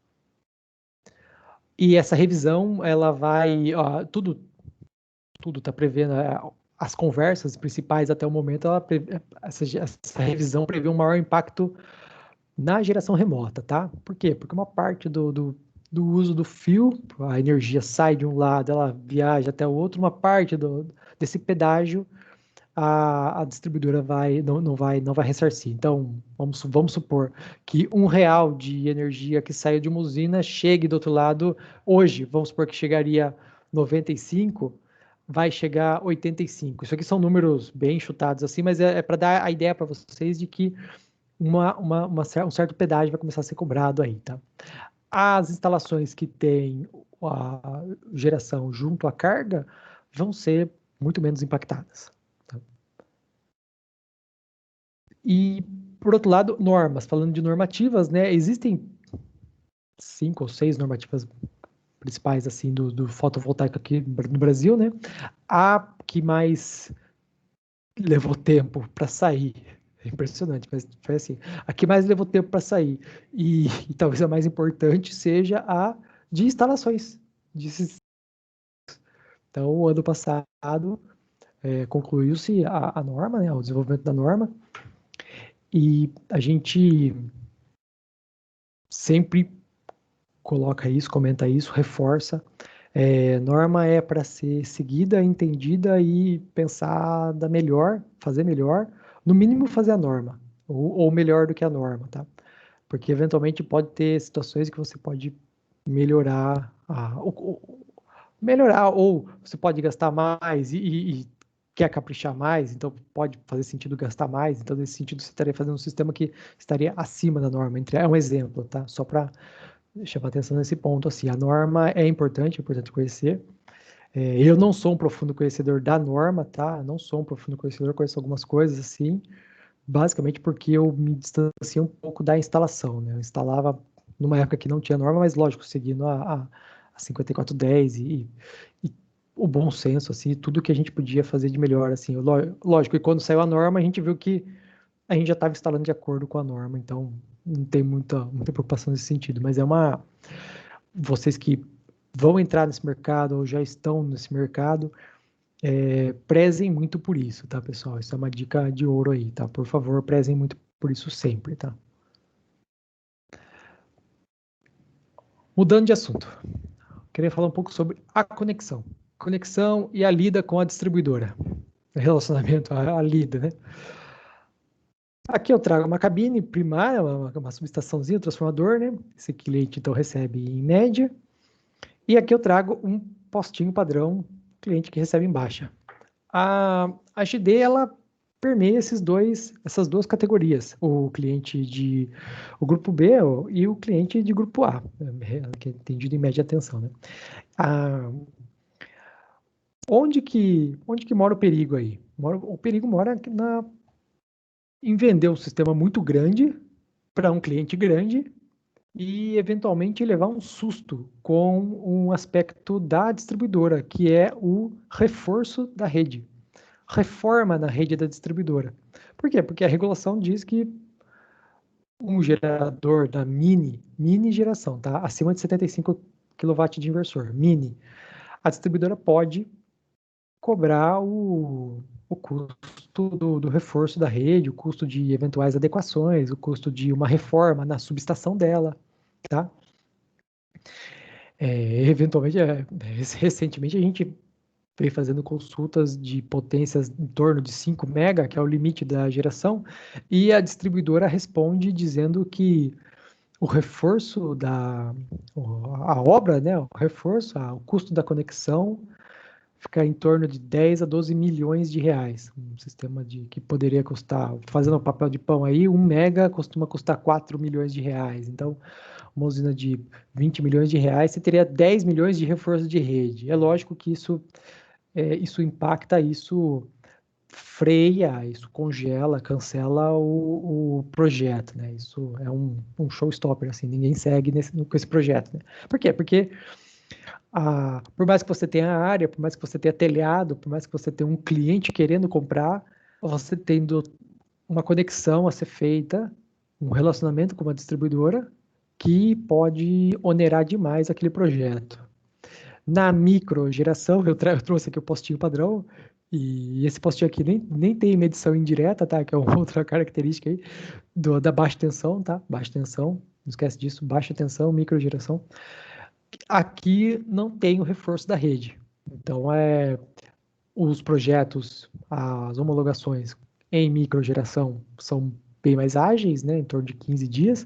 E essa revisão, ela vai, tudo está prevendo, as conversas principais até o momento, essa revisão prevê um maior impacto na geração remota, tá? Por quê? Porque uma parte do uso do fio, a energia sai de um lado, ela viaja até o outro, uma parte desse pedágio a distribuidora não vai ressarcir. Então, vamos supor que R$ 1 de energia que saiu de uma usina chegue do outro lado, hoje, vamos supor que chegaria 95, vai chegar 85. Isso aqui são números bem chutados assim, mas é para dar a ideia para vocês de que um certo pedágio vai começar a ser cobrado aí, tá? As instalações que têm a geração junto à carga vão ser muito menos impactadas. Tá? E, por outro lado, normas. Falando de normativas, né, existem 5 ou 6 normativas principais assim do fotovoltaico aqui no Brasil, né? A que mais levou tempo para sair, é impressionante, mas foi assim, a que mais levou tempo para sair e talvez a mais importante seja a de instalações. Então, o ano passado concluiu-se a norma, né, o desenvolvimento da norma, e a gente sempre coloca isso, comenta isso, reforça. Norma é para ser seguida, entendida e pensada melhor, fazer melhor, no mínimo fazer a norma, ou melhor do que a norma, tá? Porque eventualmente pode ter situações que você pode melhorar, ou você pode gastar mais e quer caprichar mais, então pode fazer sentido gastar mais, então nesse sentido você estaria fazendo um sistema que estaria acima da norma, é um exemplo, tá? Só para chamar atenção nesse ponto, assim, a norma é importante conhecer. Eu não sou um profundo conhecedor da norma, tá? Não sou um profundo conhecedor, conheço algumas coisas, assim, basicamente porque eu me distanciei um pouco da instalação, né? Eu instalava numa época que não tinha norma, mas lógico, seguindo a 5410 e o bom senso, assim, tudo que a gente podia fazer de melhor, assim, lógico, e quando saiu a norma, a gente viu que a gente já estava instalando de acordo com a norma, então não tem muita preocupação nesse sentido, mas vocês que vão entrar nesse mercado ou já estão nesse mercado, prezem muito por isso, tá, pessoal? Isso é uma dica de ouro aí, tá? Por favor, prezem muito por isso sempre, tá? Mudando de assunto, queria falar um pouco sobre a conexão. Conexão e a lida com a distribuidora. Relacionamento, a lida, né? Aqui eu trago uma cabine primária, uma subestaçãozinha, um transformador, né? Esse cliente, então, recebe em média. E aqui eu trago um postinho padrão, cliente que recebe em baixa. A GD, ela permeia essas duas categorias, o grupo B e o cliente de grupo A, que é entendido em média atenção, né? Onde que mora o perigo aí? O perigo mora em vender um sistema muito grande para um cliente grande e, eventualmente, levar um susto com um aspecto da distribuidora, que é o reforço da rede. Reforma na rede da distribuidora. Por quê? Porque a regulação diz que um gerador da mini geração, tá? Acima de 75 kW de inversor, mini, a distribuidora pode cobrar o custo do reforço da rede, o custo de eventuais adequações, o custo de uma reforma na subestação dela, tá? Eventualmente, recentemente a gente veio fazendo consultas de potências em torno de 5 mega, que é o limite da geração, e a distribuidora responde dizendo que o reforço a obra, né, o reforço, o custo da conexão fica em torno de 10 a 12 milhões de reais. Um sistema que poderia custar, fazendo o papel de pão aí, 1 mega costuma custar 4 milhões de reais. Então, uma usina de 20 milhões de reais, você teria 10 milhões de reforço de rede. É lógico que isso impacta, isso freia, isso congela, cancela o projeto, né? Isso é um showstopper, assim, ninguém segue com esse projeto, né? Por quê? Porque por mais que você tenha área, por mais que você tenha telhado, por mais que você tenha um cliente querendo comprar, você tendo uma conexão a ser feita, um relacionamento com uma distribuidora que pode onerar demais aquele projeto. Na microgeração, eu trouxe aqui o postinho padrão, e esse postinho aqui nem tem medição indireta, tá? Que é uma outra característica aí da baixa tensão, tá? Baixa tensão, não esquece disso, baixa tensão, microgeração. Aqui não tem o reforço da rede. Então, os projetos, as homologações em microgeração são bem mais ágeis, né? Em torno de 15 dias.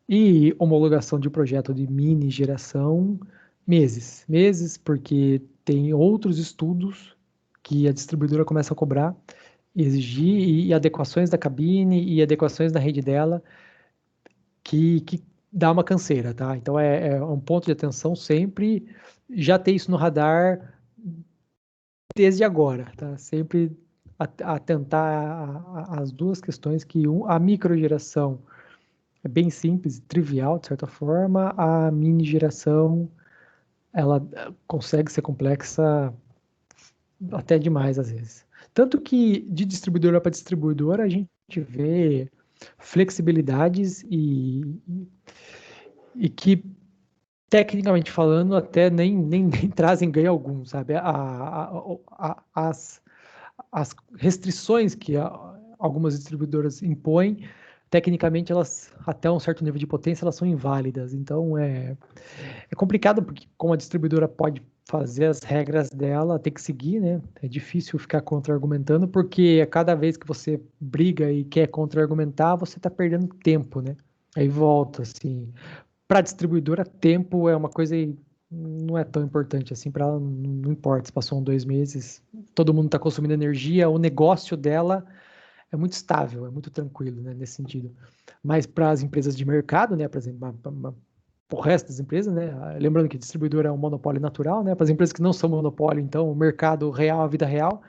E homologação de projeto de mini geração, meses. Meses, porque tem outros estudos que a distribuidora começa a cobrar, exigir, e adequações da cabine e adequações da rede dela, que dá uma canseira, tá? Então é um ponto de atenção sempre, já ter isso no radar desde agora, tá? Sempre atentar às duas questões, que a microgeração é bem simples, trivial, de certa forma. A mini geração, ela consegue ser complexa até demais, às vezes. Tanto que, de distribuidora para distribuidora, a gente vê flexibilidades e que, tecnicamente falando, até nem trazem ganho algum, sabe? As restrições que algumas distribuidoras impõem, tecnicamente, elas, até um certo nível de potência, elas são inválidas. Então, é complicado, porque como a distribuidora pode fazer as regras dela, tem que seguir, né? É difícil ficar contra-argumentando, porque a cada vez que você briga e quer contra-argumentar, você está perdendo tempo, né? Aí volta, assim. Para a distribuidora, tempo é uma coisa não é tão importante assim. Para ela, não importa se passou 2 meses, todo mundo está consumindo energia, o negócio dela é muito estável, é muito tranquilo, né, nesse sentido. Mas para as empresas de mercado, né, por exemplo, o resto das empresas, né, lembrando que distribuidor é um monopólio natural, né, para as empresas que não são monopólio, então o mercado real, a vida real,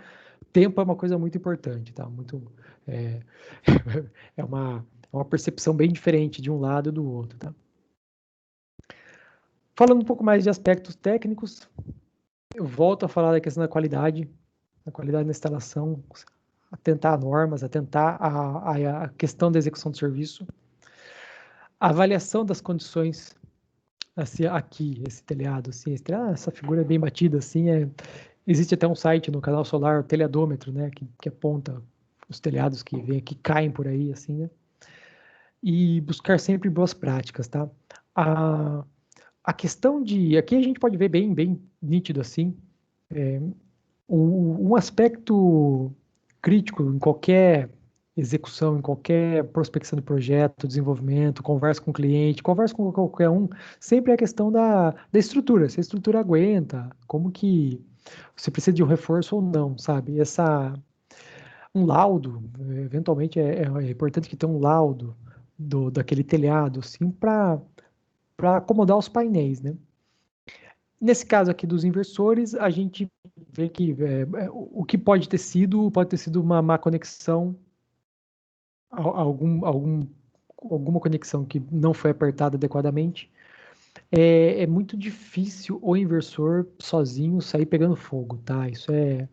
tempo é uma coisa muito importante, tá? Muito, é, é uma percepção bem diferente de um lado e do outro, tá? Falando um pouco mais de aspectos técnicos, eu volto a falar da questão da qualidade da instalação, atentar a normas, atentar a questão da execução do serviço, a avaliação das condições, assim, aqui, esse telhado, assim, essa figura é bem batida, assim, existe até um site no canal Solar, o telhadômetro, né, que aponta os telhados que caem por aí, assim, né, e buscar sempre boas práticas, tá? A questão aqui a gente pode ver bem nítido, assim, um aspecto crítico em qualquer execução, em qualquer prospecção de projeto, desenvolvimento, conversa com o cliente, conversa com qualquer um, sempre é a questão da estrutura, se a estrutura aguenta, como que você precisa de um reforço ou não, sabe? Um laudo, eventualmente é importante que tenha um laudo daquele telhado, assim, para acomodar os painéis, né? Nesse caso aqui dos inversores, a gente vê que o que pode ter sido uma má conexão, alguma conexão que não foi apertada adequadamente. É muito difícil o inversor sozinho sair pegando fogo, tá? Isso é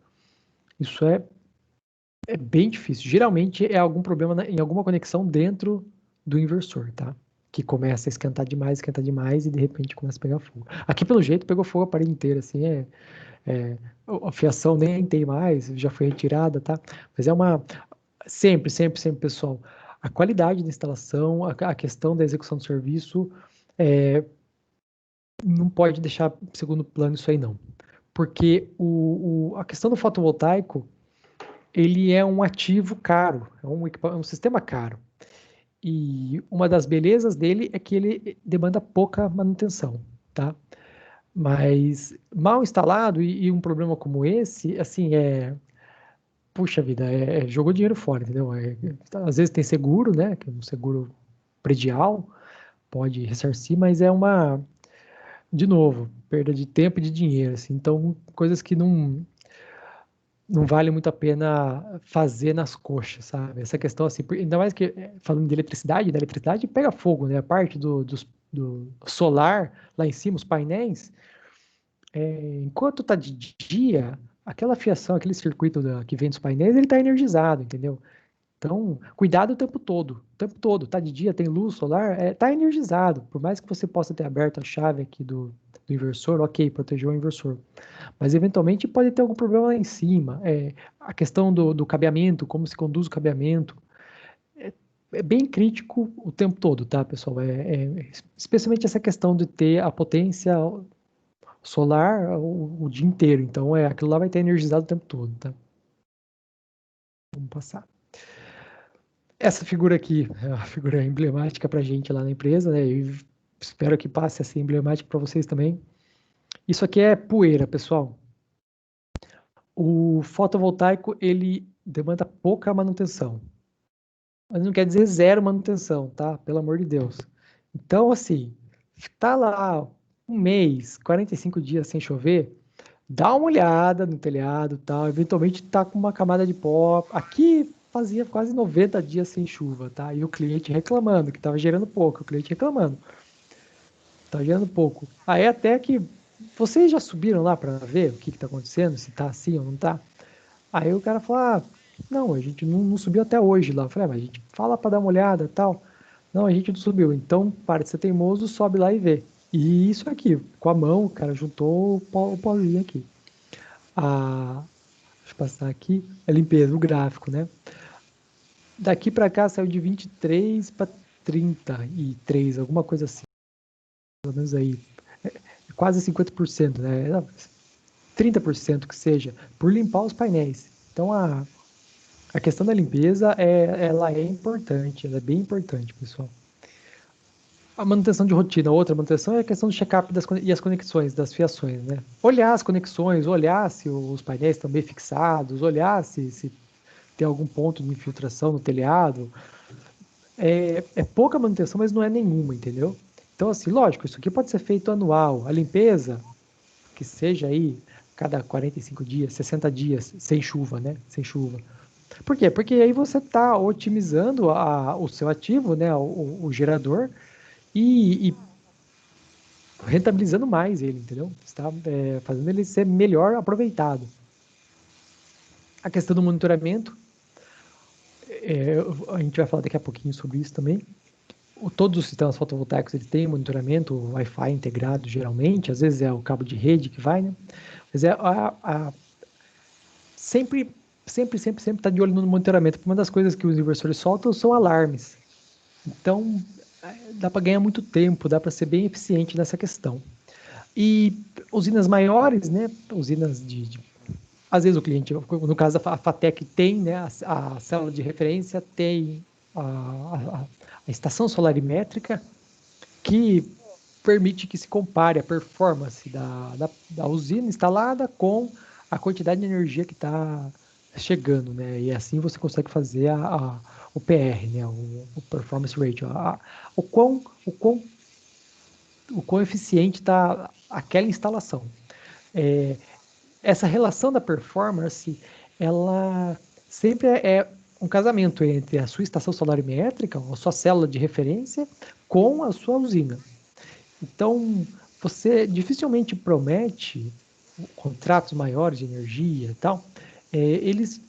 bem difícil. Geralmente é algum problema em alguma conexão dentro do inversor, tá? Que começa a esquentar demais e de repente começa a pegar fogo. Aqui, pelo jeito, pegou fogo a parede inteira, assim, a fiação nem tem mais, já foi retirada, tá? Mas sempre, pessoal, a qualidade da instalação, a questão da execução do serviço, não pode deixar segundo plano isso aí, não. Porque a questão do fotovoltaico, ele é um ativo caro, é um sistema caro. E uma das belezas dele é que ele demanda pouca manutenção, tá? Mas mal instalado e um problema como esse, assim, puxa vida, jogou dinheiro fora, entendeu? Às vezes tem seguro, né? Que é um seguro predial, pode ressarcir, mas de novo, perda de tempo e de dinheiro, assim. Então, coisas que não vale muito a pena fazer nas coxas, sabe? Essa questão, assim, ainda mais que, falando de eletricidade, da eletricidade pega fogo, né? A parte do solar lá em cima, os painéis, enquanto tá de dia, aquela fiação, aquele circuito que vem dos painéis, ele tá energizado, entendeu? Então, cuidado o tempo todo, tá de dia, tem luz solar, tá energizado. Por mais que você possa ter aberto a chave aqui do inversor, ok, protegeu o inversor. Mas eventualmente pode ter algum problema lá em cima. A questão do cabeamento, como se conduz o cabeamento, é bem crítico o tempo todo, tá, pessoal? Especialmente essa questão de ter a potência solar o dia inteiro. Então, aquilo lá vai ter energizado o tempo todo, tá? Vamos passar. Essa figura aqui é uma figura emblemática para a gente lá na empresa, né? Eu espero que passe a ser emblemático para vocês também. Isso aqui é poeira, pessoal. O fotovoltaico, ele demanda pouca manutenção. Mas não quer dizer zero manutenção, tá? Pelo amor de Deus. Então, assim, tá lá um mês, 45 dias sem chover, dá uma olhada no telhado, tal, eventualmente tá com uma camada de pó. Aqui fazia quase 90 dias sem chuva, tá? E o cliente reclamando que estava gerando pouco, o cliente reclamando, tá gerando pouco. Aí até que vocês já subiram lá para ver o que está acontecendo, se tá assim ou não tá? Aí o cara falou: ah, não, a gente não subiu até hoje lá. Eu falei: mas a gente fala para dar uma olhada, tal. Não, a gente não subiu. Então, para de ser teimoso, sobe lá e vê. E isso aqui, com a mão, o cara juntou o pozinho aqui. Deixa eu passar aqui, a limpeza, o gráfico, né? Daqui para cá saiu de 23 para 33, alguma coisa assim. Pelo menos aí, quase 50%, né? 30% que seja, por limpar os painéis. Então, a questão da limpeza, ela é importante, ela é bem importante, pessoal. A manutenção de rotina, outra manutenção é a questão do check-up e as conexões, das fiações, né? Olhar as conexões, olhar se os painéis estão bem fixados, olhar se tem algum ponto de infiltração no telhado. É pouca manutenção, mas não é nenhuma, entendeu? Então, assim, lógico, isso aqui pode ser feito anual. A limpeza, que seja aí cada 45 dias, 60 dias, sem chuva, né? Sem chuva. Por quê? Porque aí você está otimizando o seu ativo, né? O gerador, e rentabilizando mais ele, entendeu? Você está fazendo ele ser melhor aproveitado. A questão do monitoramento, a gente vai falar daqui a pouquinho sobre isso também. Todos os sistemas fotovoltaicos eles têm monitoramento, Wi-Fi integrado geralmente, às vezes é o cabo de rede que vai, né? Mas sempre está de olho no monitoramento. Uma das coisas que os inversores soltam são alarmes. Então, dá para ganhar muito tempo, dá para ser bem eficiente nessa questão. E usinas maiores, né? Usinas às vezes o cliente, no caso da FATEC, tem, né? A célula de referência, tem a estação solarimétrica, que permite que se compare a performance da usina instalada com a quantidade de energia que está chegando, né? E assim você consegue fazer o PR, né? O performance ratio, o quão eficiente está aquela instalação. Essa relação da performance, ela sempre é um casamento entre a sua estação solarimétrica, a sua célula de referência, com a sua usina. Então, você dificilmente promete contratos maiores de energia e tal. Eles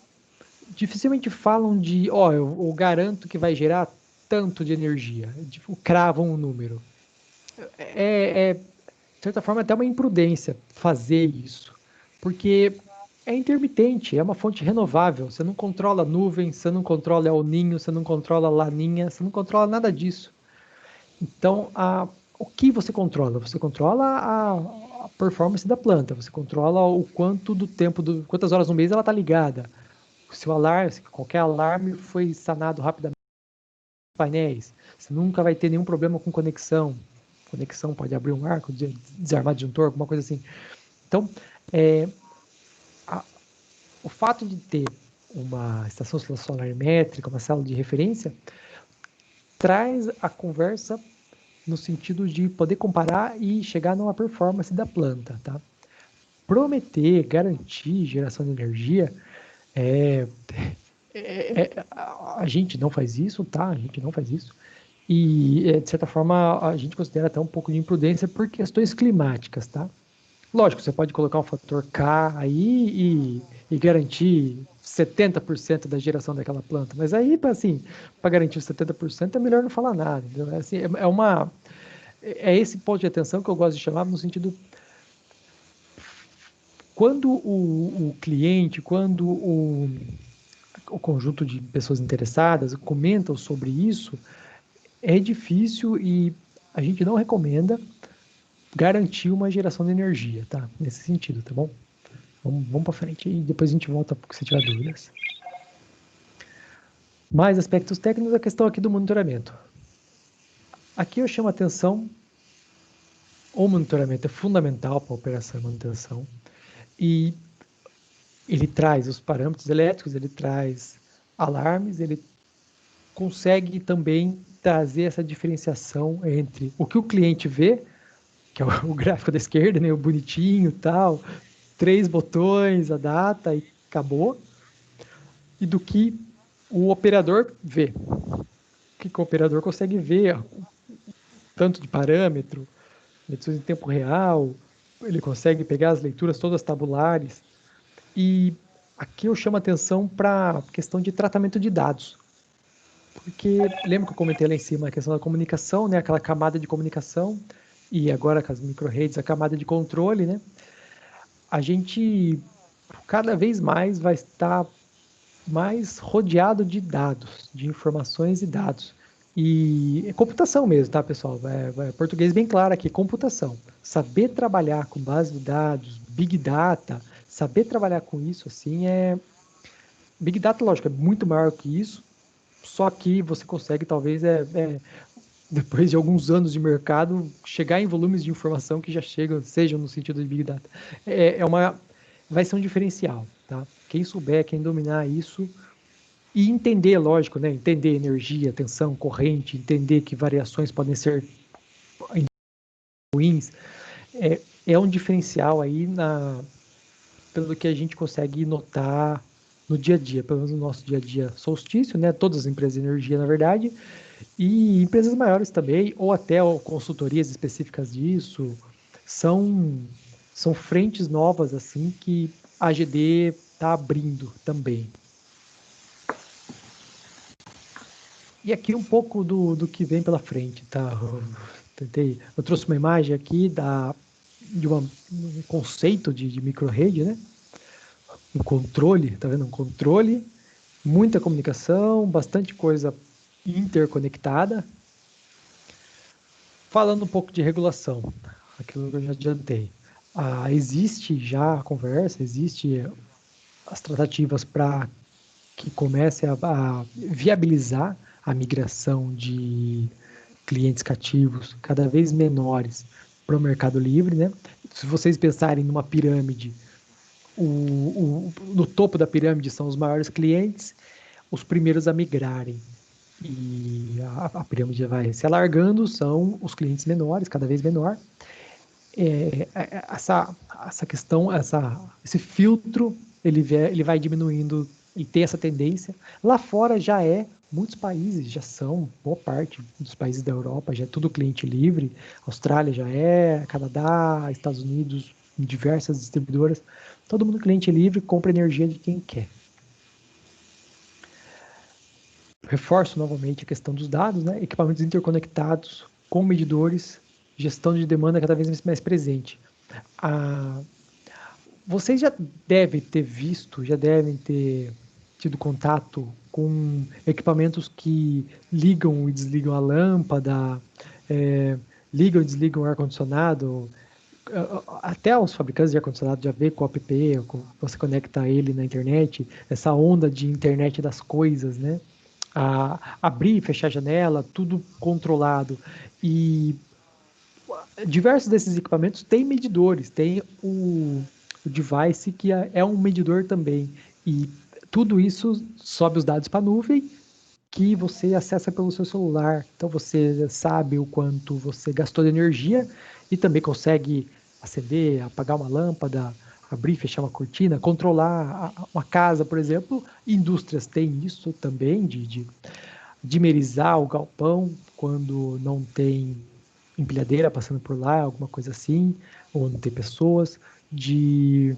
dificilmente falam de, eu garanto que vai gerar tanto de energia. Tipo, cravam um número. De certa forma, até uma imprudência fazer isso, porque é intermitente, é uma fonte renovável. Você não controla nuvem, você não controla El Ninho, você não controla Laninha, você não controla nada disso. Então, o que você controla? Você controla a performance da planta, você controla o quanto do tempo, quantas horas no mês ela está ligada. Se o alarme, se qualquer alarme foi sanado rapidamente nos painéis, você nunca vai ter nenhum problema com conexão. conexão, pode abrir um arco, desarmar disjuntor, alguma coisa assim. Então, o fato de ter uma estação solar métrica, uma célula de referência, traz a conversa no sentido de poder comparar e chegar numa performance da planta, tá? Prometer, garantir geração de energia, a gente não faz isso, tá? A gente não faz isso. E, de certa forma, a gente considera até um pouco de imprudência por questões climáticas, tá? Lógico, você pode colocar um fator K aí e garantir 70% da geração daquela planta, mas aí, assim, para garantir 70% é melhor não falar nada, entendeu? Assim, é esse ponto de atenção que eu gosto de chamar no sentido quando o cliente, quando o conjunto de pessoas interessadas comentam sobre isso, é difícil e a gente não recomenda garantir uma geração de energia, tá? Nesse sentido, tá bom? Vamos para frente e depois a gente volta se tiver dúvidas. Mais aspectos técnicos, a questão aqui do monitoramento. Aqui eu chamo a atenção, o monitoramento é fundamental para a operação e manutenção, e ele traz os parâmetros elétricos, ele traz alarmes, ele consegue também trazer essa diferenciação entre o que o cliente vê, que é o gráfico da esquerda, né, o bonitinho e tal, 3 botões, a data e acabou, e do que o operador vê. O que o operador consegue ver, tanto de parâmetro, medições em tempo real, ele consegue pegar as leituras todas tabulares. E aqui eu chamo a atenção para a questão de tratamento de dados. Porque lembra que eu comentei lá em cima a questão da comunicação, né? Aquela camada de comunicação, e agora com as microredes, a camada de controle, né? A gente cada vez mais vai estar mais rodeado de dados, de informações e dados. E é computação mesmo, tá, pessoal? Português bem claro aqui, computação. Saber trabalhar com base de dados, Big Data, saber trabalhar com isso, assim, Big Data, lógico, é muito maior que isso, só que você consegue, talvez, depois de alguns anos de mercado, chegar em volumes de informação que já sejam no sentido de Big Data. Vai ser um diferencial, tá? Quem souber, quem dominar isso, e entender, lógico, né? Entender energia, tensão, corrente, entender que variações podem ser ruins, é um diferencial aí pelo que a gente consegue notar no dia a dia, pelo menos no nosso dia a dia solstício, né? Todas as empresas de energia, na verdade, e empresas maiores também, ou até consultorias específicas disso, são frentes novas assim que a AGD está abrindo também. E aqui um pouco do que vem pela frente, tá? Eu trouxe uma imagem aqui de um conceito de microrede, né? Um controle, tá vendo? Um controle, muita comunicação, bastante coisa interconectada. Falando um pouco de regulação, aquilo que eu já adiantei. Existe já a conversa, existe as tratativas para que comece a viabilizar a migração de clientes cativos cada vez menores para o Mercado Livre, né? Se vocês pensarem numa pirâmide, no topo da pirâmide são os maiores clientes, os primeiros a migrarem. E a pirâmide vai se alargando, são os clientes menores, cada vez menor. Essa questão, esse filtro, ele vai diminuindo e tem essa tendência. Lá fora muitos países já são, boa parte dos países da Europa já é tudo cliente livre, Austrália já Canadá, Estados Unidos, diversas distribuidoras, todo mundo cliente livre, compra energia de quem quer. Reforço novamente a questão dos dados, né? Equipamentos interconectados com medidores, gestão de demanda cada vez mais presente. Vocês já devem ter visto, já devem ter tido contato com equipamentos que ligam e desligam a lâmpada, ligam e desligam o ar-condicionado. Até os fabricantes de ar-condicionado já vê com o app, você conecta ele na internet, essa onda de internet das coisas, né? Abrir e fechar a janela, tudo controlado. E diversos desses equipamentos têm medidores, tem o device que é um medidor também. E tudo isso sobe os dados para a nuvem, que você acessa pelo seu celular. Então você sabe o quanto você gastou de energia e também consegue acender, apagar uma lâmpada, abrir e fechar uma cortina, controlar uma casa, por exemplo. Indústrias têm isso também, de dimerizar o galpão quando não tem empilhadeira passando por lá, alguma coisa assim, ou não tem pessoas, de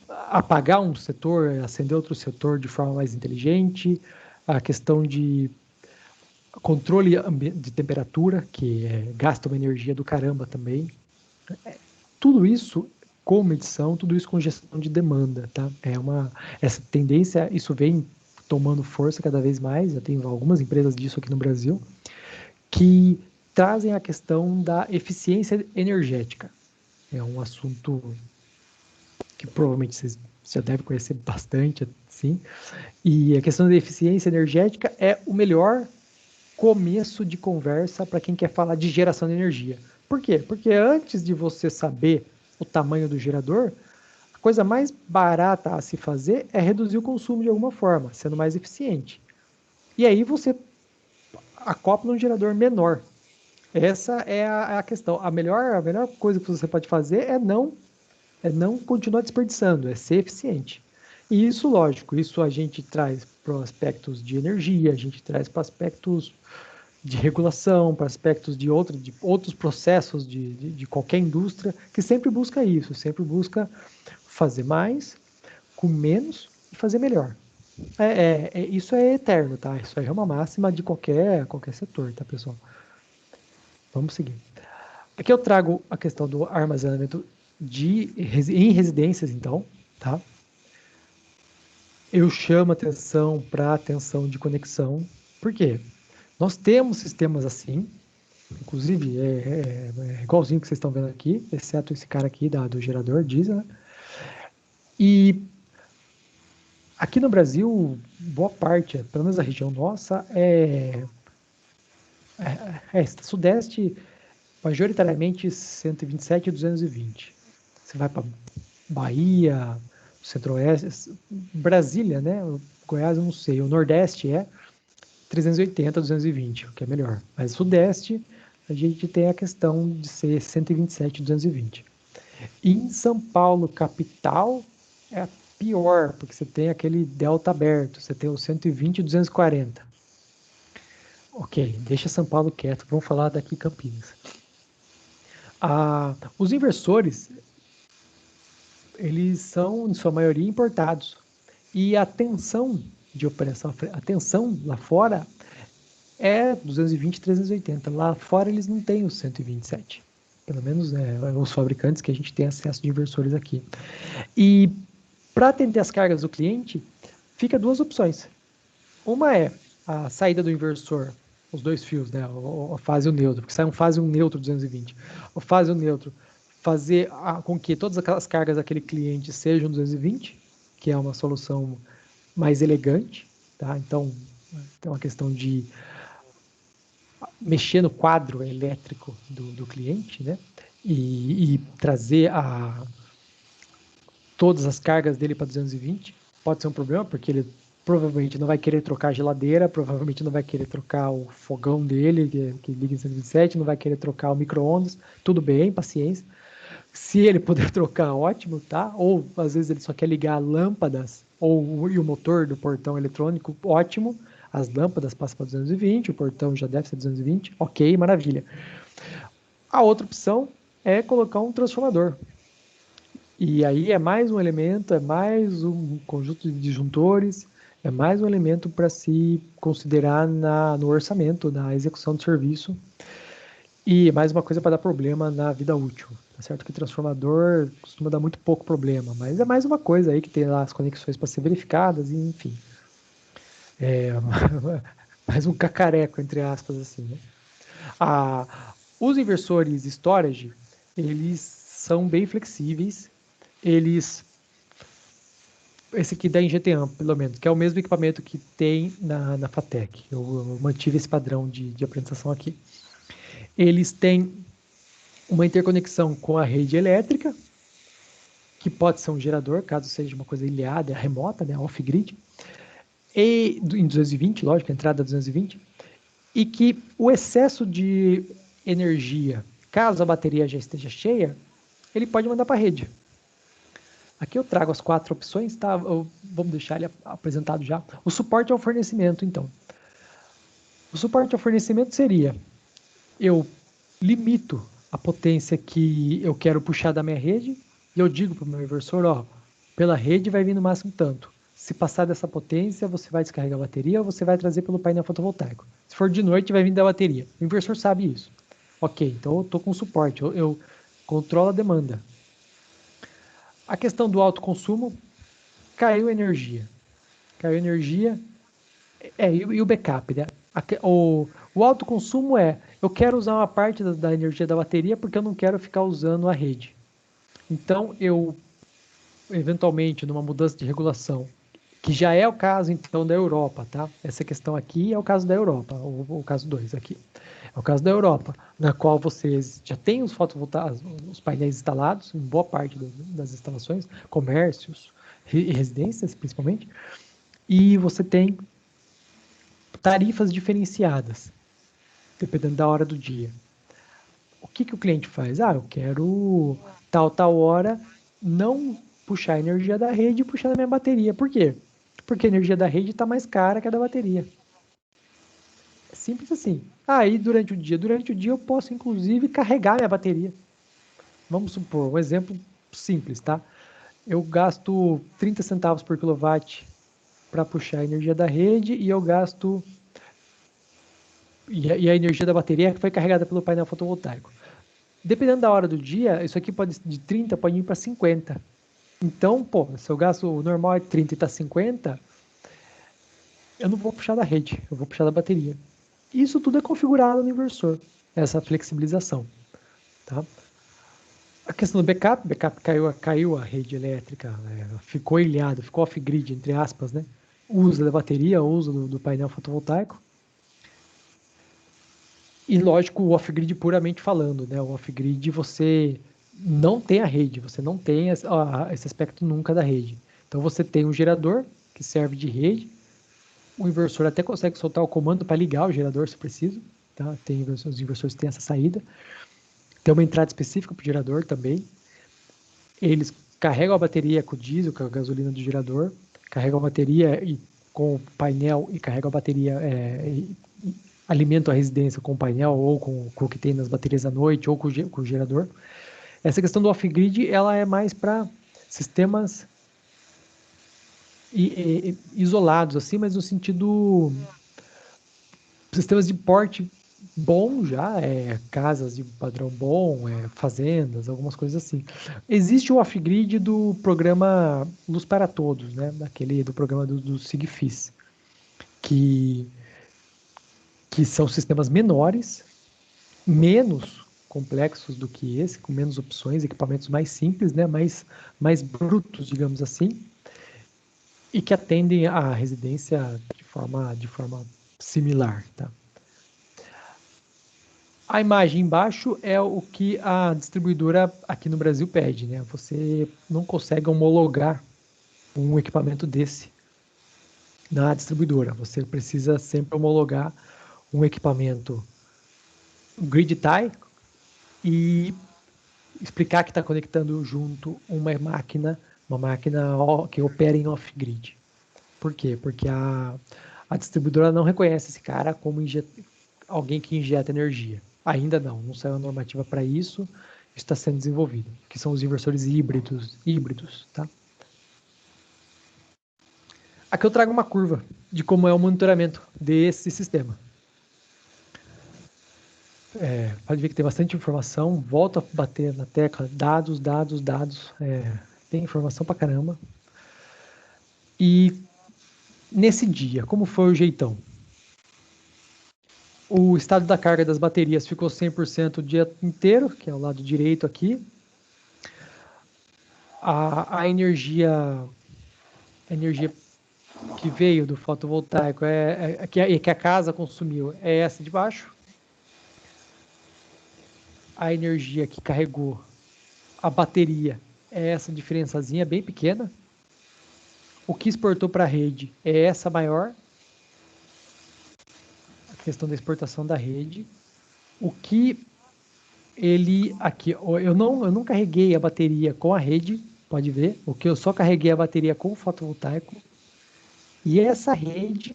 apagar um setor, acender outro setor de forma mais inteligente, a questão de controle de temperatura, que gasta uma energia do caramba também. Tudo isso com medição, tudo isso com gestão de demanda, tá? Essa tendência, isso vem tomando força cada vez mais, já tem algumas empresas disso aqui no Brasil, que trazem a questão da eficiência energética. É um assunto que provavelmente vocês já devem conhecer bastante, assim. E a questão da eficiência energética é o melhor começo de conversa para quem quer falar de geração de energia. Por quê? Porque antes de você saber o tamanho do gerador, a coisa mais barata a se fazer é reduzir o consumo de alguma forma, sendo mais eficiente. E aí você acopla um gerador menor. Essa é a questão. A melhor coisa que você pode fazer é não continuar desperdiçando, é ser eficiente. E isso, lógico, isso a gente traz para aspectos de energia, a gente traz para aspectos de regulação, para aspectos de outros processos de qualquer indústria, que sempre busca isso, sempre busca fazer mais, com menos e fazer melhor. Isso é eterno, tá? Isso aí é uma máxima de qualquer setor, tá, pessoal? Vamos seguir. Aqui eu trago a questão do armazenamento em residências, então, tá? Eu chamo atenção para a tensão de conexão. Por quê? Nós temos sistemas assim, inclusive é igualzinho que vocês estão vendo aqui, exceto esse cara aqui do gerador diesel, né? E aqui no Brasil, boa parte, pelo menos a região nossa, Sudeste, majoritariamente 127 e 220. Você vai para Bahia, Centro-Oeste, Brasília, né? Goiás eu não sei, o Nordeste é 380, 220, o que é melhor. Mas Sudeste, a gente tem a questão de ser 127 e 220. E em São Paulo, capital, é pior, porque você tem aquele delta aberto, você tem o 120 e 240. Ok, deixa São Paulo quieto, vamos falar daqui Campinas. Os inversores, eles são, em sua maioria, importados. E a tensão de operação, a tensão lá fora é 220, 380. Lá fora eles não têm os 127. Pelo menos os fabricantes que a gente tem acesso de inversores aqui. E para atender as cargas do cliente, fica duas opções. Uma é a saída do inversor, os dois fios, né? A fase e o neutro, porque sai um fase e um neutro 220. O fase e o neutro, fazer com que todas aquelas cargas daquele cliente sejam 220, que é uma solução mais elegante, tá? Então, tem uma questão de mexer no quadro elétrico do cliente, né? E trazer todas as cargas dele para 220. Pode ser um problema, porque ele provavelmente não vai querer trocar a geladeira, provavelmente não vai querer trocar o fogão dele, que liga em 127, não vai querer trocar o micro-ondas. Tudo bem, paciência. Se ele puder trocar, ótimo, tá? Ou às vezes ele só quer ligar lâmpadas e o motor do portão eletrônico, ótimo. As lâmpadas passam para 220, o portão já deve ser 220, ok, maravilha. A outra opção é colocar um transformador. E aí é mais um elemento, é mais um conjunto de disjuntores, é mais um elemento para se considerar no orçamento, na execução do serviço. E mais uma coisa para dar problema na vida útil. Tá certo que transformador costuma dar muito pouco problema, mas é mais uma coisa aí que tem lá as conexões para ser verificadas, e enfim. Mais um cacareco, entre aspas, assim, né? Os inversores storage, eles são bem flexíveis. Esse aqui da Engeteam, pelo menos, que é o mesmo equipamento que tem na FATEC. Eu mantive esse padrão de apresentação aqui. Eles têm uma interconexão com a rede elétrica, que pode ser um gerador, caso seja uma coisa ilhada, remota, né, off-grid, e em 220, lógico, a entrada 220, e que o excesso de energia, caso a bateria já esteja cheia, ele pode mandar para a rede. Aqui eu trago as 4 opções, tá? Vamos deixar ele apresentado já. O suporte ao fornecimento, então. O suporte ao fornecimento seria, eu limito a potência que eu quero puxar da minha rede e eu digo para o meu inversor, ó, pela rede vai vir no máximo tanto. Se passar dessa potência, você vai descarregar a bateria ou você vai trazer pelo painel fotovoltaico. Se for de noite, vai vir da bateria. O inversor sabe isso. Ok, então eu estou com suporte, eu controlo a demanda. A questão do alto consumo, caiu energia. Caiu energia, e o backup, né? O alto consumo eu quero usar uma parte da energia da bateria porque eu não quero ficar usando a rede. Então, eu, eventualmente, numa mudança de regulação, que já é o caso, então, da Europa, tá? Essa questão aqui é o caso da Europa, o caso 2 aqui. É o caso da Europa, na qual vocês já têm os fotovoltaicos, os painéis instalados, em boa parte das instalações, comércios e residências, principalmente, e você tem tarifas diferenciadas, dependendo da hora do dia. O que o cliente faz? Eu quero tal hora não puxar a energia da rede e puxar da minha bateria. Por quê? Porque a energia da rede está mais cara que a da bateria. É simples assim. Aí durante o dia eu posso inclusive carregar minha bateria. Vamos supor, um exemplo simples, tá? Eu gasto 30 centavos por quilowatt para puxar a energia da rede e eu gasto e a energia da bateria foi carregada pelo painel fotovoltaico. Dependendo da hora do dia, isso aqui pode de 30 pode ir para 50. Então, se eu gasto o normal é 30 e está 50, eu não vou puxar da rede, eu vou puxar da bateria. Isso tudo é configurado no inversor, essa flexibilização. Tá? A questão do backup caiu a rede elétrica, ficou ilhado, ficou off-grid, entre aspas, né? Usa da bateria, usa do painel fotovoltaico. E lógico, o off-grid puramente falando, né? O off-grid você não tem a rede, você não tem esse aspecto nunca da rede. Então você tem um gerador que serve de rede, o inversor até consegue soltar o comando para ligar o gerador se preciso, tá? Os inversores têm essa saída. Tem uma entrada específica para o gerador também. Eles carregam a bateria com o diesel, com a gasolina do gerador, carregam a bateria com o painel e carregam a bateria alimento a residência com o painel ou com o que tem nas baterias à noite ou com o gerador. Essa questão do off-grid, ela é mais para sistemas isolados, assim, mas no sentido sistemas de porte bom já, casas de padrão bom, fazendas, algumas coisas assim. Existe o off-grid do programa Luz para Todos, né? Do programa do Sigfis, que são sistemas menores, menos complexos do que esse, com menos opções, equipamentos mais simples, né, mais brutos, digamos assim, e que atendem a residência de forma similar. Tá? A imagem embaixo é o que a distribuidora aqui no Brasil pede. Né? Você não consegue homologar um equipamento desse na distribuidora. Você precisa sempre homologar um equipamento grid tie e explicar que está conectando junto uma máquina que opera em off-grid. Por quê? Porque a distribuidora não reconhece esse cara como alguém que injeta energia. Ainda não saiu a normativa para isso, está sendo desenvolvido, que são os inversores híbridos, tá? Aqui eu trago uma curva de como é o monitoramento desse sistema. Pode ver que tem bastante informação, volto a bater na tecla, dados, tem informação pra caramba. E nesse dia, como foi o jeitão? O estado da carga das baterias ficou 100% o dia inteiro, que é o lado direito aqui. A energia que veio do fotovoltaico, que a casa consumiu, é essa de baixo. a energia que carregou a bateria é essa diferençazinha bem pequena. O que exportou para a rede é essa maior, a questão da exportação da rede. O que ele aqui, eu não carreguei a bateria com a rede, pode ver, o que eu só carreguei a bateria com o fotovoltaico. E essa rede,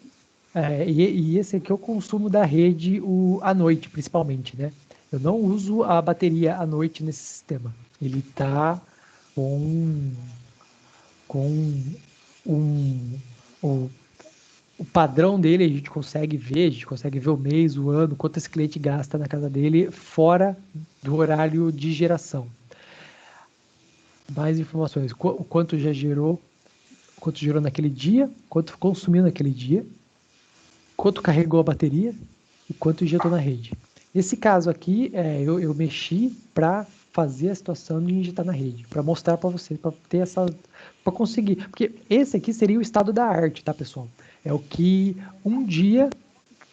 e esse aqui é o consumo da rede à noite, principalmente, né? Eu não uso a bateria à noite nesse sistema. Ele está com um, o, o padrão dele, a gente consegue ver o mês, o ano, quanto esse cliente gasta na casa dele, fora do horário de geração. Mais informações, o quanto já gerou, quanto gerou naquele dia, quanto consumiu naquele dia, quanto carregou a bateria e quanto injetou na rede. Esse caso aqui, eu mexi para fazer a situação de injetar na rede, para mostrar para vocês, para ter essa, para conseguir, porque esse aqui seria o estado da arte, tá, pessoal? É o que um dia,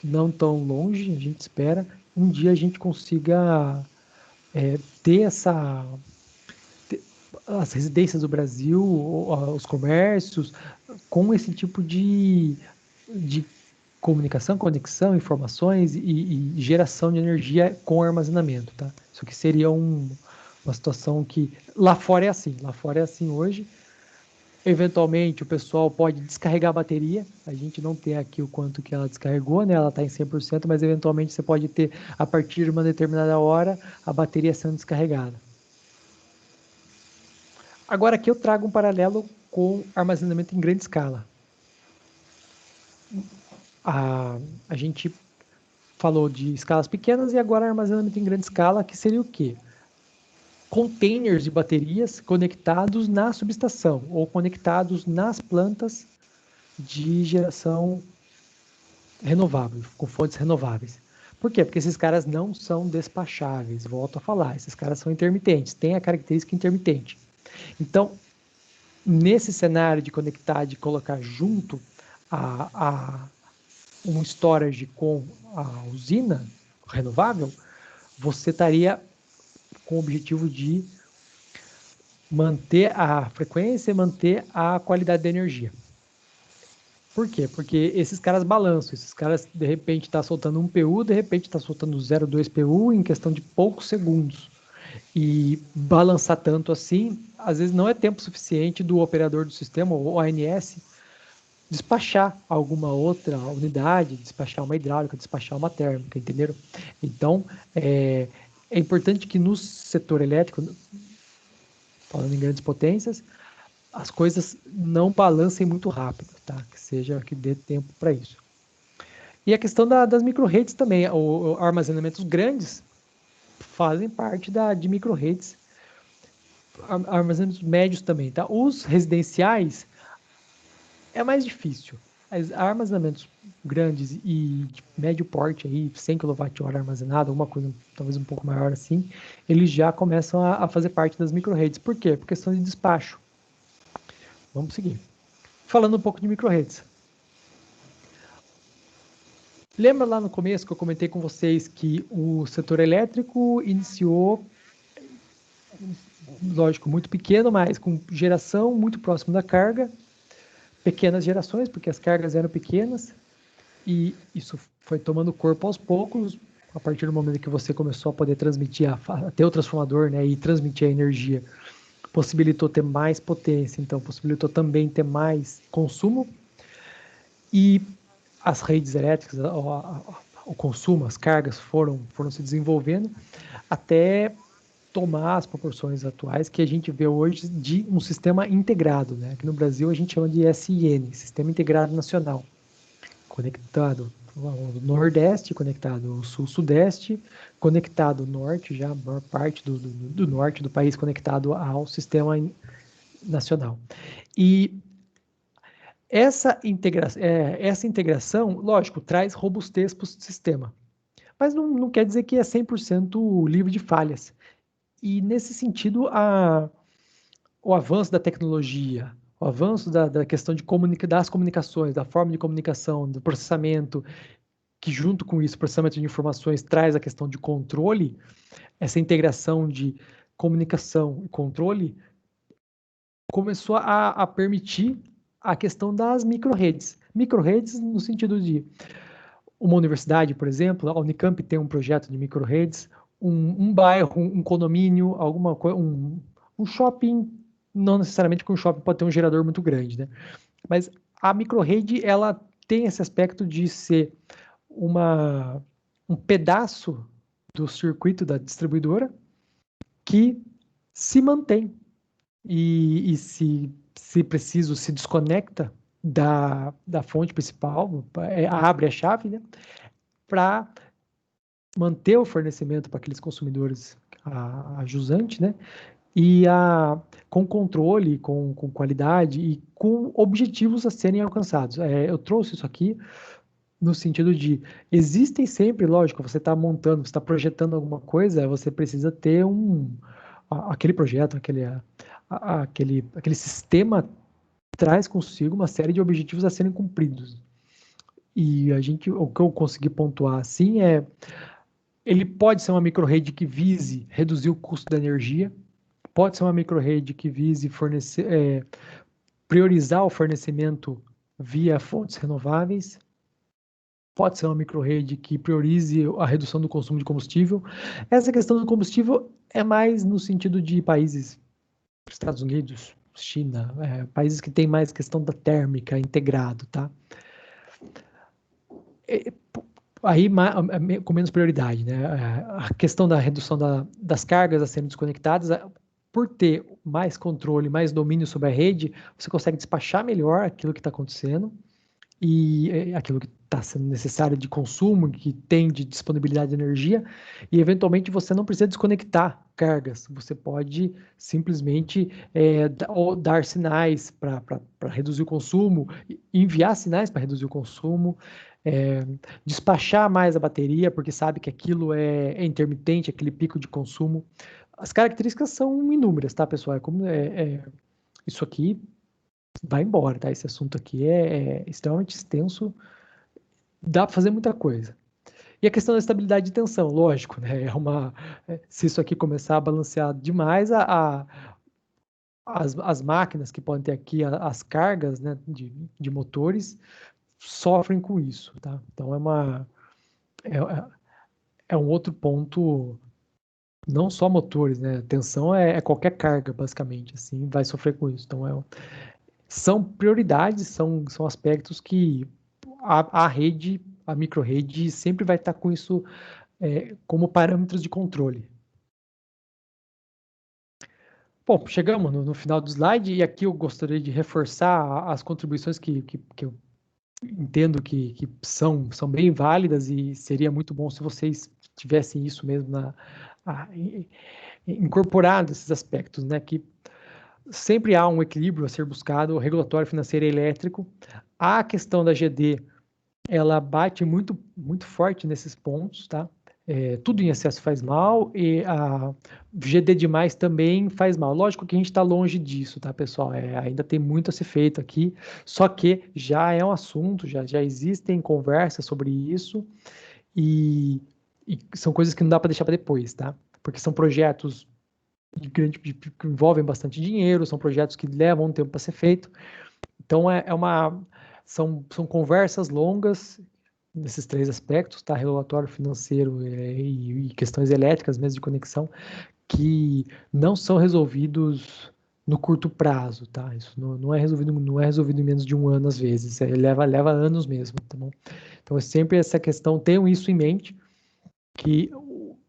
não tão longe, a gente espera, um dia a gente consiga ter essa, as residências do Brasil, os comércios, com esse tipo de comunicação, conexão, informações e geração de energia com armazenamento, tá? Isso aqui seria uma situação que lá fora é assim hoje. Eventualmente o pessoal pode descarregar a bateria, a gente não tem aqui o quanto que ela descarregou, né? Ela está em 100%, mas eventualmente você pode ter, a partir de uma determinada hora, a bateria sendo descarregada. Agora aqui eu trago um paralelo com armazenamento em grande escala. A gente falou de escalas pequenas e agora armazenamento em grande escala, que seria o quê? Containers de baterias conectados na subestação ou conectados nas plantas de geração renovável, com fontes renováveis. Por quê? Porque esses caras não são despacháveis, volto a falar, esses caras são intermitentes, têm a característica intermitente. Então, nesse cenário de conectar, de colocar junto um storage com a usina renovável, você estaria com o objetivo de manter a frequência e manter a qualidade da energia. Por quê? Porque esses caras balançam, esses caras de repente estão soltando 1 PU, de repente está soltando 0,2 PU em questão de poucos segundos. E balançar tanto assim, às vezes não é tempo suficiente do operador do sistema, o ONS, despachar alguma outra unidade, despachar uma hidráulica, despachar uma térmica, entenderam? Então, é importante que no setor elétrico, falando em grandes potências, as coisas não balancem muito rápido, tá? Que seja que dê tempo para isso. E a questão das micro-redes também, armazenamentos grandes fazem parte de micro-redes, armazenamentos médios também, tá? Os residenciais é mais difícil. Armazenamentos grandes e de médio porte, aí, 100 kWh armazenado, alguma coisa talvez um pouco maior assim, eles já começam a fazer parte das micro-redes. Por quê? Por questão de despacho. Vamos seguir. Falando um pouco de micro-redes. Lembra lá no começo que eu comentei com vocês que o setor elétrico iniciou, lógico, muito pequeno, mas com geração muito próximo da carga, pequenas gerações, porque as cargas eram pequenas, e isso foi tomando corpo aos poucos, a partir do momento que você começou a poder transmitir, ter o transformador, né, e transmitir a energia, possibilitou ter mais potência, então possibilitou também ter mais consumo, e as redes elétricas, o consumo, as cargas foram se desenvolvendo até tomar as proporções atuais que a gente vê hoje de um sistema integrado, né? Aqui no Brasil a gente chama de SIN, Sistema Integrado Nacional, conectado o Nordeste, conectado o Sul-Sudeste, conectado o Norte, já a maior parte do Norte do país conectado ao sistema nacional. E essa integração, lógico, traz robustez para o sistema, mas não quer dizer que é 100% livre de falhas. E, nesse sentido, o avanço da tecnologia, o avanço da questão das comunicações, da forma de comunicação, do processamento, que junto com isso, processamento de informações traz a questão de controle, essa integração de comunicação e controle começou a permitir a questão das micro-redes. Micro-redes no sentido de uma universidade, por exemplo, a Unicamp tem um projeto de micro-redes, um bairro, um condomínio, alguma coisa, um shopping, não necessariamente porque um shopping pode ter um gerador muito grande, né? Mas a micro-rede, ela tem esse aspecto de ser um pedaço do circuito da distribuidora que se mantém e se preciso, se desconecta da fonte principal, abre a chave, né, para manter o fornecimento para aqueles consumidores a jusante, né, com controle, com qualidade e com objetivos a serem alcançados. Eu trouxe isso aqui no sentido de, existem sempre, lógico, você está montando, você está projetando alguma coisa, você precisa ter aquele projeto, aquele sistema traz consigo uma série de objetivos a serem cumpridos. E o que eu consegui pontuar assim ele pode ser uma microrede que vise reduzir o custo da energia, pode ser uma microrede que vise priorizar o fornecimento via fontes renováveis, pode ser uma microrede que priorize a redução do consumo de combustível. Essa questão do combustível é mais no sentido de países, Estados Unidos, China, países que têm mais questão da térmica integrado, tá? Aí com menos prioridade, né? A questão da redução das cargas a serem desconectadas, por ter mais controle, mais domínio sobre a rede, você consegue despachar melhor aquilo que está acontecendo e aquilo que está sendo necessário de consumo, que tem de disponibilidade de energia, e eventualmente você não precisa desconectar cargas, você pode simplesmente dar sinais para reduzir o consumo, enviar sinais para reduzir o consumo, despachar mais a bateria, porque sabe que aquilo é intermitente, aquele pico de consumo. As características são inúmeras, tá, pessoal? Isso aqui vai embora, tá? Esse assunto aqui é extremamente extenso, dá para fazer muita coisa. E a questão da estabilidade de tensão, lógico, né? Se isso aqui começar a balancear demais, as máquinas que podem ter aqui, as cargas, né, de motores, sofrem com isso, tá? Então é um outro ponto, não só motores, né? Tensão é qualquer carga, basicamente, assim, vai sofrer com isso. Então são prioridades, são aspectos que a rede, a microrede, sempre vai estar com isso como parâmetros de controle. Bom, chegamos no final do slide e aqui eu gostaria de reforçar as contribuições que eu entendo que são bem válidas e seria muito bom se vocês tivessem isso mesmo incorporado esses aspectos, né? Que sempre há um equilíbrio a ser buscado, o regulatório financeiro e elétrico. A questão da GD, ela bate muito, muito forte nesses pontos, tá? Tudo em excesso faz mal e a GD demais também faz mal. Lógico que a gente está longe disso, tá, pessoal? Ainda tem muito a ser feito aqui, só que já é um assunto, já existem conversas sobre isso e são coisas que não dá para deixar para depois, tá? Porque são projetos que envolvem bastante dinheiro, são projetos que levam um tempo para ser feito. Então, são conversas longas nesses três aspectos, tá? Regulatório, financeiro e questões elétricas mesmo de conexão, que não são resolvidos no curto prazo, tá? Isso não é resolvido em menos de um ano, às vezes. Leva anos mesmo, tá bom? Então, é sempre essa questão, tenham isso em mente, que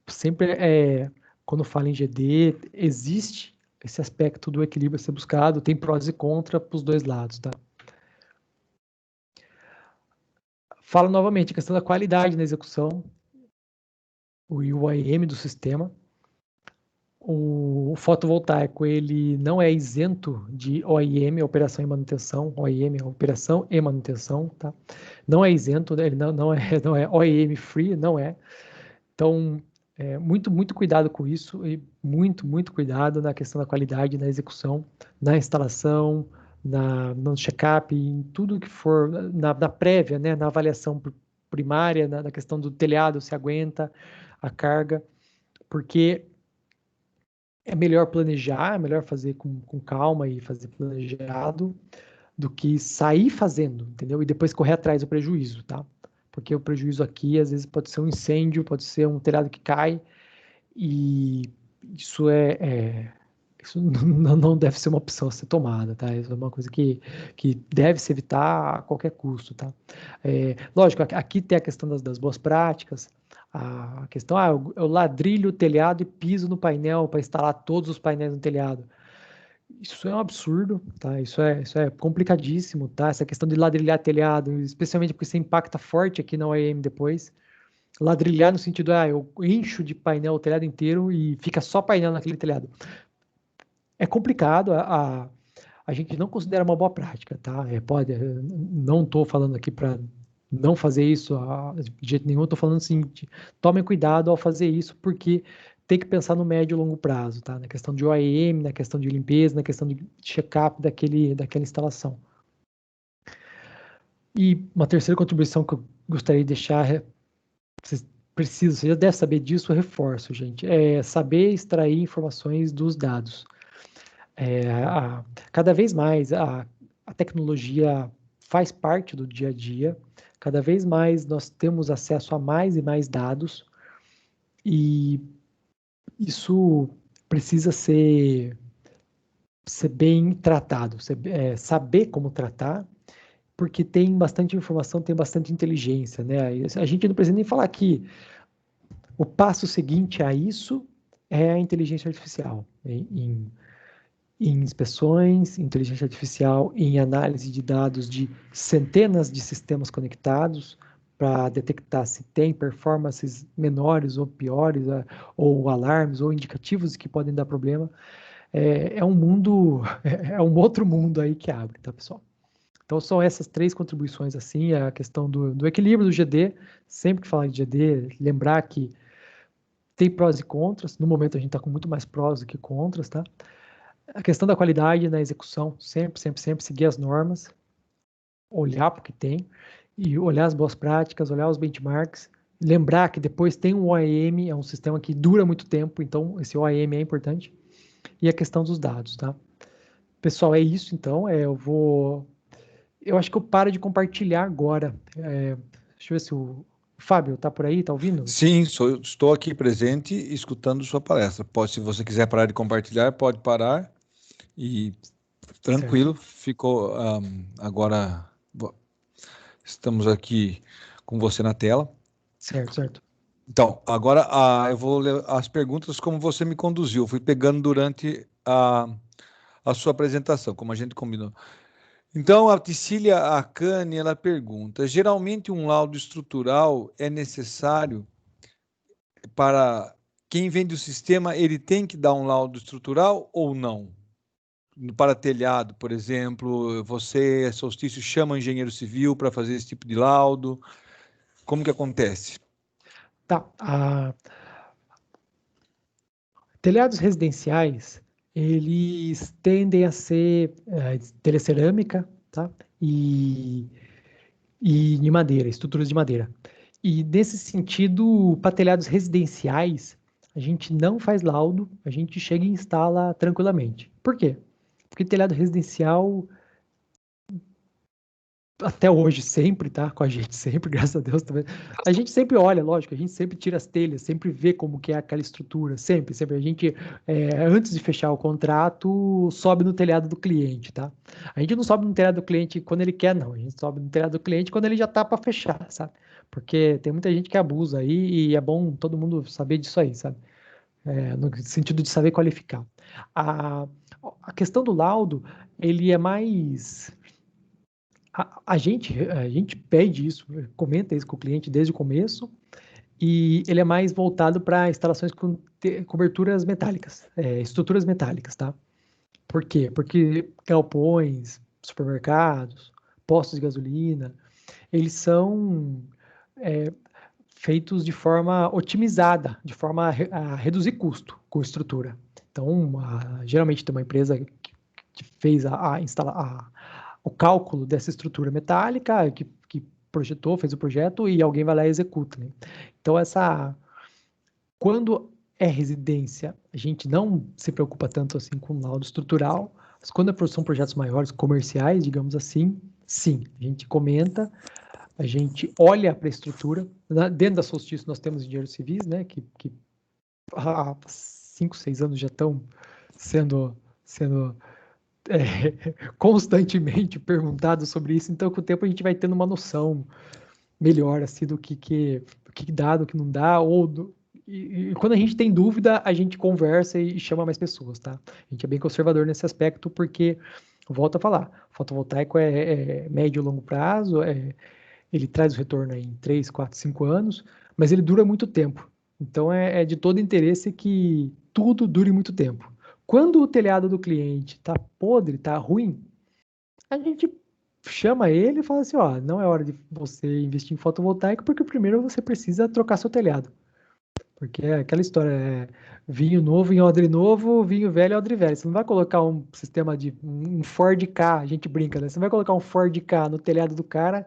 sempre quando fala em GD, existe esse aspecto do equilíbrio a ser buscado, tem prós e contras para os dois lados, tá? Falo novamente, a questão da qualidade na execução, o OIM do sistema. O fotovoltaico, ele não é isento de OIM, operação e manutenção, OIM, operação e manutenção, tá? Não é isento, ele não é OIM free, não é. Então, muito, muito cuidado com isso e muito, muito cuidado na questão da qualidade na execução, na instalação, no check-up, em tudo que for, na prévia, né, na avaliação primária, na questão do telhado, se aguenta a carga, porque é melhor planejar, é melhor fazer com calma e fazer planejado do que sair fazendo, entendeu? E depois correr atrás do prejuízo, tá? Porque o prejuízo aqui, às vezes, pode ser um incêndio, pode ser um telhado que cai, e isso isso não deve ser uma opção a ser tomada, tá? Isso é uma coisa que deve se evitar a qualquer custo, tá? Lógico, aqui tem a questão das boas práticas, a questão, eu ladrilho o telhado e piso no painel para instalar todos os painéis no telhado. Isso é um absurdo, tá? Isso é complicadíssimo, tá? Essa questão de ladrilhar telhado, especialmente porque você impacta forte aqui na OEM depois. Ladrilhar no sentido, eu encho de painel o telhado inteiro e fica só painel naquele telhado. É complicado, a gente não considera uma boa prática, tá? Não estou falando aqui para não fazer isso de jeito nenhum, estou falando assim, tomem cuidado ao fazer isso, porque tem que pensar no médio e longo prazo, tá? Na questão de OEM, na questão de limpeza, na questão de check-up daquela instalação. E uma terceira contribuição que eu gostaria de deixar, você já deve saber disso, eu reforço, gente, é saber extrair informações dos dados. Cada vez mais a tecnologia faz parte do dia a dia, cada vez mais nós temos acesso a mais e mais dados, e isso precisa ser bem tratado, saber como tratar, porque tem bastante informação, tem bastante inteligência, né? A gente não precisa nem falar que o passo seguinte a isso é a inteligência artificial, em inspeções, inteligência artificial em análise de dados de centenas de sistemas conectados para detectar se tem performances menores ou piores, ou alarmes, ou indicativos que podem dar problema. É um mundo, é um outro mundo aí que abre, tá, pessoal? Então, são essas três contribuições, assim, a questão do equilíbrio do GD, sempre que falar de GD, lembrar que tem prós e contras, no momento a gente está com muito mais prós do que contras, tá? A questão da qualidade na execução, sempre, sempre, sempre seguir as normas, olhar para o que tem, e olhar as boas práticas, olhar os benchmarks, lembrar que depois tem um OEM, é um sistema que dura muito tempo, então esse OEM é importante, e a questão dos dados, tá? Pessoal, é isso então, eu acho que eu paro de compartilhar agora, deixa eu ver se o Fábio tá por aí, tá ouvindo? Sim, estou aqui presente escutando sua palestra. Se você quiser parar de compartilhar, pode parar e tranquilo. Certo, Ficou agora estamos aqui com você na tela. certo, certo. Então, agora eu vou ler as perguntas como você me conduziu. Eu fui pegando durante a sua apresentação, como a gente combinou. Então, a Tisília Akane, ela pergunta: geralmente um laudo estrutural é necessário para quem vende o sistema, ele tem que dar um laudo estrutural ou não? Para telhado, por exemplo, você, Solstício, chama o engenheiro civil para fazer esse tipo de laudo? Como que acontece? Tá, telhados residenciais, eles tendem a ser telecerâmica, tá? E de madeira, estruturas de madeira. E nesse sentido, para telhados residenciais, a gente não faz laudo, a gente chega e instala tranquilamente. Por quê? Porque telhado residencial até hoje sempre tá com a gente, sempre, graças a Deus também. A gente sempre olha, lógico, a gente sempre tira as telhas, sempre vê como que é aquela estrutura, sempre, sempre. A gente, antes de fechar o contrato, sobe no telhado do cliente, tá? A gente não sobe no telhado do cliente quando ele quer, não. A gente sobe no telhado do cliente quando ele já tá para fechar, sabe? Porque tem muita gente que abusa aí e é bom todo mundo saber disso aí, sabe? No sentido de saber qualificar. A, a questão do laudo, ele é mais a gente pede isso, comenta isso com o cliente desde o começo, e ele é mais voltado para instalações com coberturas metálicas, estruturas metálicas, tá? Por quê? Porque galpões, supermercados, postos de gasolina, eles são feitos de forma otimizada, de forma a reduzir custo com estrutura. Então, geralmente tem uma empresa que fez o cálculo dessa estrutura metálica, que projetou, fez o projeto e alguém vai lá e executa, né? Então, quando é residência, a gente não se preocupa tanto assim com o laudo estrutural, mas quando são projetos maiores, comerciais, digamos assim, sim, a gente comenta, a gente olha para a estrutura. Dentro da Solstício nós temos engenheiros civis, né, que há 5, 6 anos já estão sendo constantemente perguntados sobre isso, então com o tempo a gente vai tendo uma noção melhor assim do que dá, do que não dá, e quando a gente tem dúvida, a gente conversa e chama mais pessoas, tá? A gente é bem conservador nesse aspecto, porque, volto a falar, fotovoltaico é médio e longo prazo, ele traz o retorno aí em 3, 4, 5 anos, mas ele dura muito tempo. Então, é de todo interesse que tudo dure muito tempo. Quando o telhado do cliente está podre, está ruim, a gente chama ele e fala assim, ó, não é hora de você investir em fotovoltaico, porque primeiro você precisa trocar seu telhado. Porque é aquela história, vinho novo em odre novo, vinho velho em odre velho. Você não vai colocar um sistema de um Ford Ka, a gente brinca, né? Você não vai colocar um Ford Ka no telhado do cara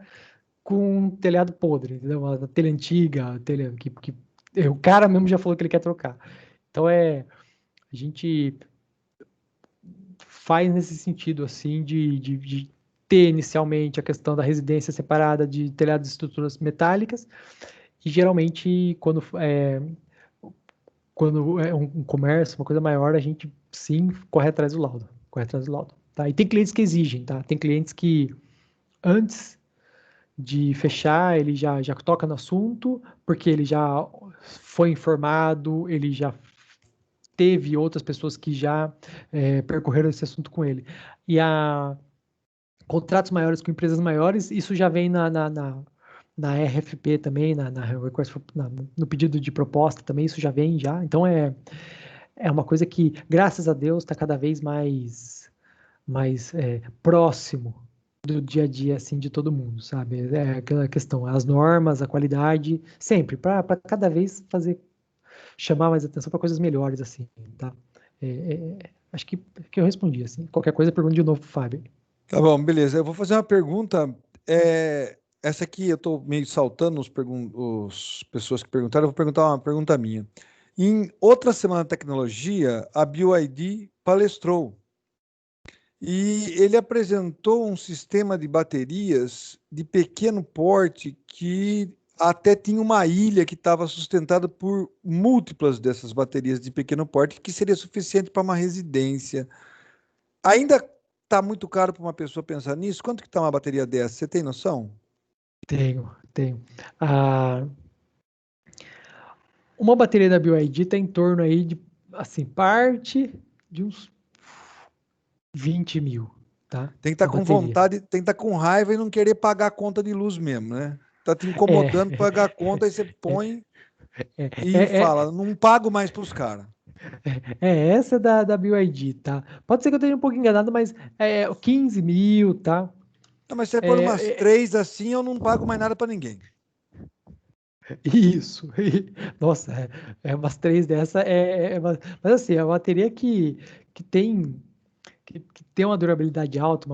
com um telhado podre, entendeu? Uma telha antiga, telha que o cara mesmo já falou que ele quer trocar. Então a gente faz nesse sentido assim de ter inicialmente a questão da residência separada de telhados de estruturas metálicas e geralmente quando é um comércio, uma coisa maior, a gente sim corre atrás do laudo, tá? E tem clientes que exigem, tá? Tem clientes que antes de fechar, ele já toca no assunto, porque ele já foi informado, ele já teve outras pessoas que já percorreram esse assunto com ele. E contratos maiores com empresas maiores, isso já vem na RFP também, no pedido de proposta também, isso já vem já. Então, é uma coisa que, graças a Deus, está cada vez mais próximo do dia a dia, assim, de todo mundo, sabe? É aquela questão, as normas, a qualidade, sempre, para cada vez chamar mais atenção para coisas melhores, assim, tá? Acho que eu respondi, assim. Qualquer coisa, pergunta de novo pro Fábio. Tá bom, beleza. Eu vou fazer uma pergunta. Essa aqui eu estou meio saltando os pessoas que perguntaram. Eu vou perguntar uma pergunta minha. Em outra semana de tecnologia, a BYD palestrou e ele apresentou um sistema de baterias de pequeno porte que até tinha uma ilha que estava sustentada por múltiplas dessas baterias de pequeno porte, que seria suficiente para uma residência. Ainda está muito caro para uma pessoa pensar nisso? Quanto que está uma bateria dessa? Você tem noção? Tenho. Uma bateria da BYD está em torno aí de, assim, parte de uns 20 mil, tá? Tem que estar A com bateria. vontade, tem que estar com raiva e não querer pagar a conta de luz mesmo, né? Tá te É, incomodando pagar a conta, aí você põe é, e é, fala, não pago mais para os caras. essa da BYD, tá? Pode ser que eu esteja um pouco enganado, mas 15 mil, tá? Não, mas se você pôr umas É, três assim, eu não pago mais nada para ninguém. isso. Nossa, umas três dessa mas assim, é uma bateria que tem que tem uma durabilidade alta,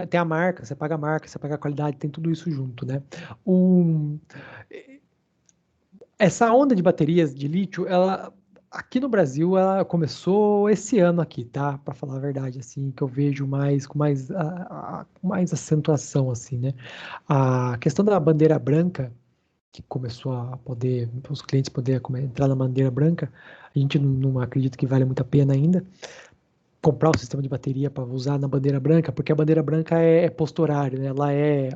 tem a marca, você paga a marca, você paga a qualidade, tem tudo isso junto, né? Um, Essa onda de baterias de lítio, ela aqui no Brasil, ela começou esse ano aqui, tá? Para falar a verdade, assim, que eu vejo com mais acentuação, assim, né? A questão da bandeira branca, que começou a poder, os clientes poderem entrar na bandeira branca, a gente não acredita que vale muito a pena ainda comprar o sistema de bateria para usar na bandeira branca, porque a bandeira branca é posto horário, né? Ela é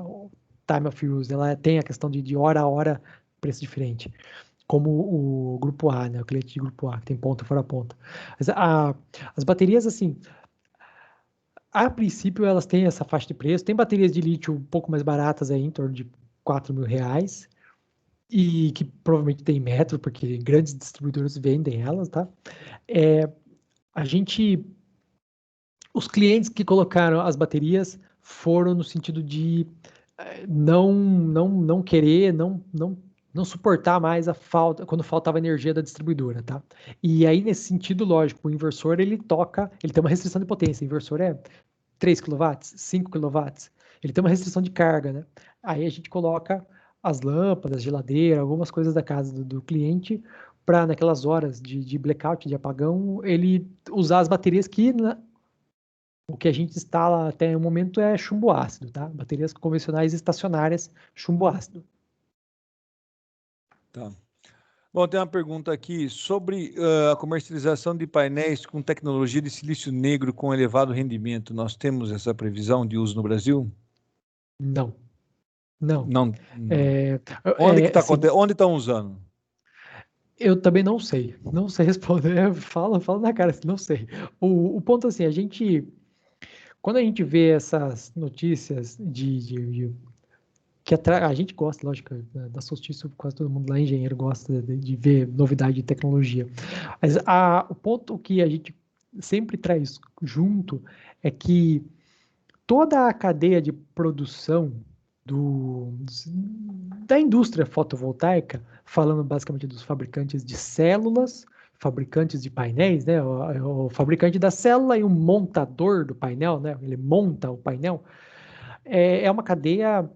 time of use, ela tem a questão de hora a hora preço diferente, como o grupo A, né? O cliente de grupo A, que tem ponta fora ponta. Mas as baterias, assim, a princípio elas têm essa faixa de preço. Tem baterias de lítio um pouco mais baratas aí, em torno de R$ 4.000, e que provavelmente tem metro, porque grandes distribuidores vendem elas, tá? É, a gente, os clientes que colocaram as baterias foram no sentido de não querer, não suportar mais a falta, quando faltava energia da distribuidora, tá? E aí, nesse sentido, lógico, o inversor, ele tem uma restrição de potência, o inversor é 3 kW, 5 kW. ele tem uma restrição de carga, né? Aí a gente coloca as lâmpadas, geladeira, algumas coisas da casa do cliente para naquelas horas de blackout, de apagão, ele usar as baterias que o que a gente instala até o momento é chumbo ácido, tá? Baterias convencionais estacionárias, chumbo ácido. Tá. Bom, tem uma pergunta aqui sobre a comercialização de painéis com tecnologia de silício negro com elevado rendimento. Nós temos essa previsão de uso no Brasil? Não, não. Não. É, Onde que está assim, acontecendo? Onde estão usando? eu também não sei responder. Fala na cara, assim, não sei. O ponto assim, quando a gente vê essas notícias a gente gosta, lógico, da Solstício, quase todo mundo lá, engenheiro, gosta de ver novidade de tecnologia. Mas o ponto que a gente sempre traz junto é que toda a cadeia de produção do, da indústria fotovoltaica, falando basicamente dos fabricantes de células, fabricantes de painéis, né? O fabricante da célula e o montador do painel, né? Ele monta o painel. É uma cadeia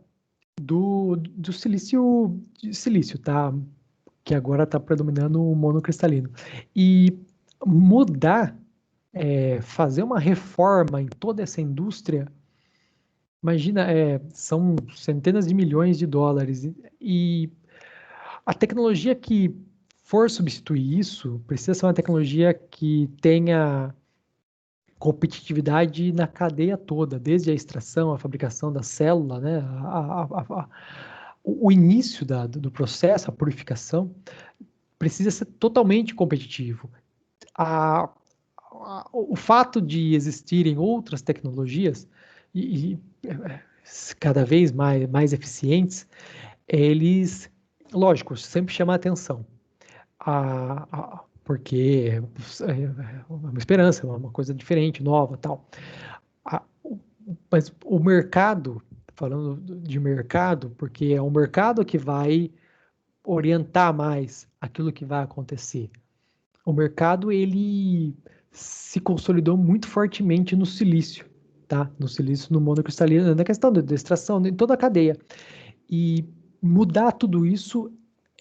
do silício, tá? Que agora está predominando o monocristalino. E mudar, fazer uma reforma em toda essa indústria. Imagina, são centenas de milhões de dólares e a tecnologia que for substituir isso precisa ser uma tecnologia que tenha competitividade na cadeia toda, desde a extração, a fabricação da célula, né, o início do processo, a purificação, precisa ser totalmente competitivo. A, o fato de existirem outras tecnologias e cada vez mais eficientes, eles, lógico, sempre chamam a atenção, porque é uma esperança, uma coisa diferente, nova, tal. A, mas o mercado, falando de mercado, porque é o mercado que vai orientar mais aquilo que vai acontecer. O mercado, ele se consolidou muito fortemente no silício, tá? No silício, no monocristalino, na questão da extração, em toda a cadeia. E mudar tudo isso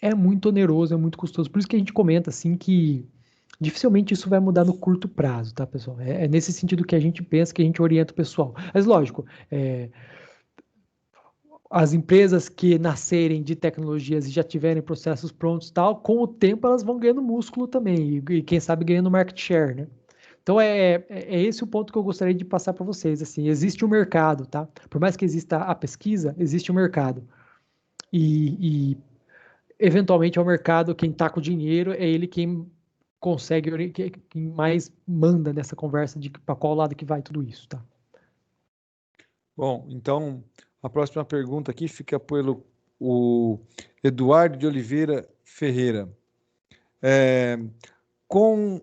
é muito oneroso, é muito custoso. Por isso que a gente comenta, assim, que dificilmente isso vai mudar no curto prazo, tá, pessoal? É nesse sentido que a gente pensa, que a gente orienta o pessoal. Mas, lógico, as empresas que nascerem de tecnologias e já tiverem processos prontos e tal, com o tempo elas vão ganhando músculo também, e quem sabe ganhando market share, né? Então é esse o ponto que eu gostaria de passar para vocês. Assim, existe um mercado, tá? Por mais que exista a pesquisa, existe um mercado. E eventualmente é o mercado, quem está com o dinheiro, é ele quem consegue, quem mais manda nessa conversa de para qual lado que vai tudo isso, tá? Bom, então a próxima pergunta aqui fica pelo o Eduardo de Oliveira Ferreira. Com,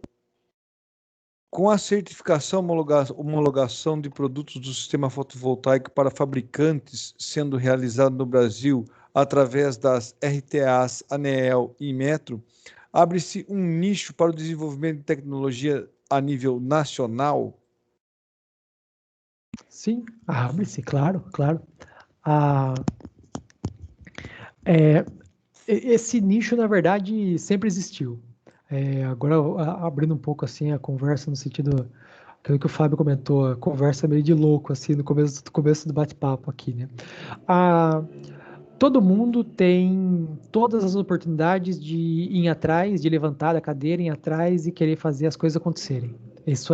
com a certificação homologação de produtos do sistema fotovoltaico para fabricantes sendo realizado no Brasil através das RTAs ANEEL e Metro, abre-se um nicho para o desenvolvimento de tecnologia a nível nacional? Sim, abre-se, claro, claro. Ah, esse nicho, na verdade, sempre existiu. Agora, abrindo um pouco assim a conversa no sentido aquilo que o Fábio comentou, a conversa meio de louco assim no começo do bate-papo aqui, né? Ah, todo mundo tem todas as oportunidades de ir atrás, de levantar da cadeira, ir atrás e querer fazer as coisas acontecerem. Isso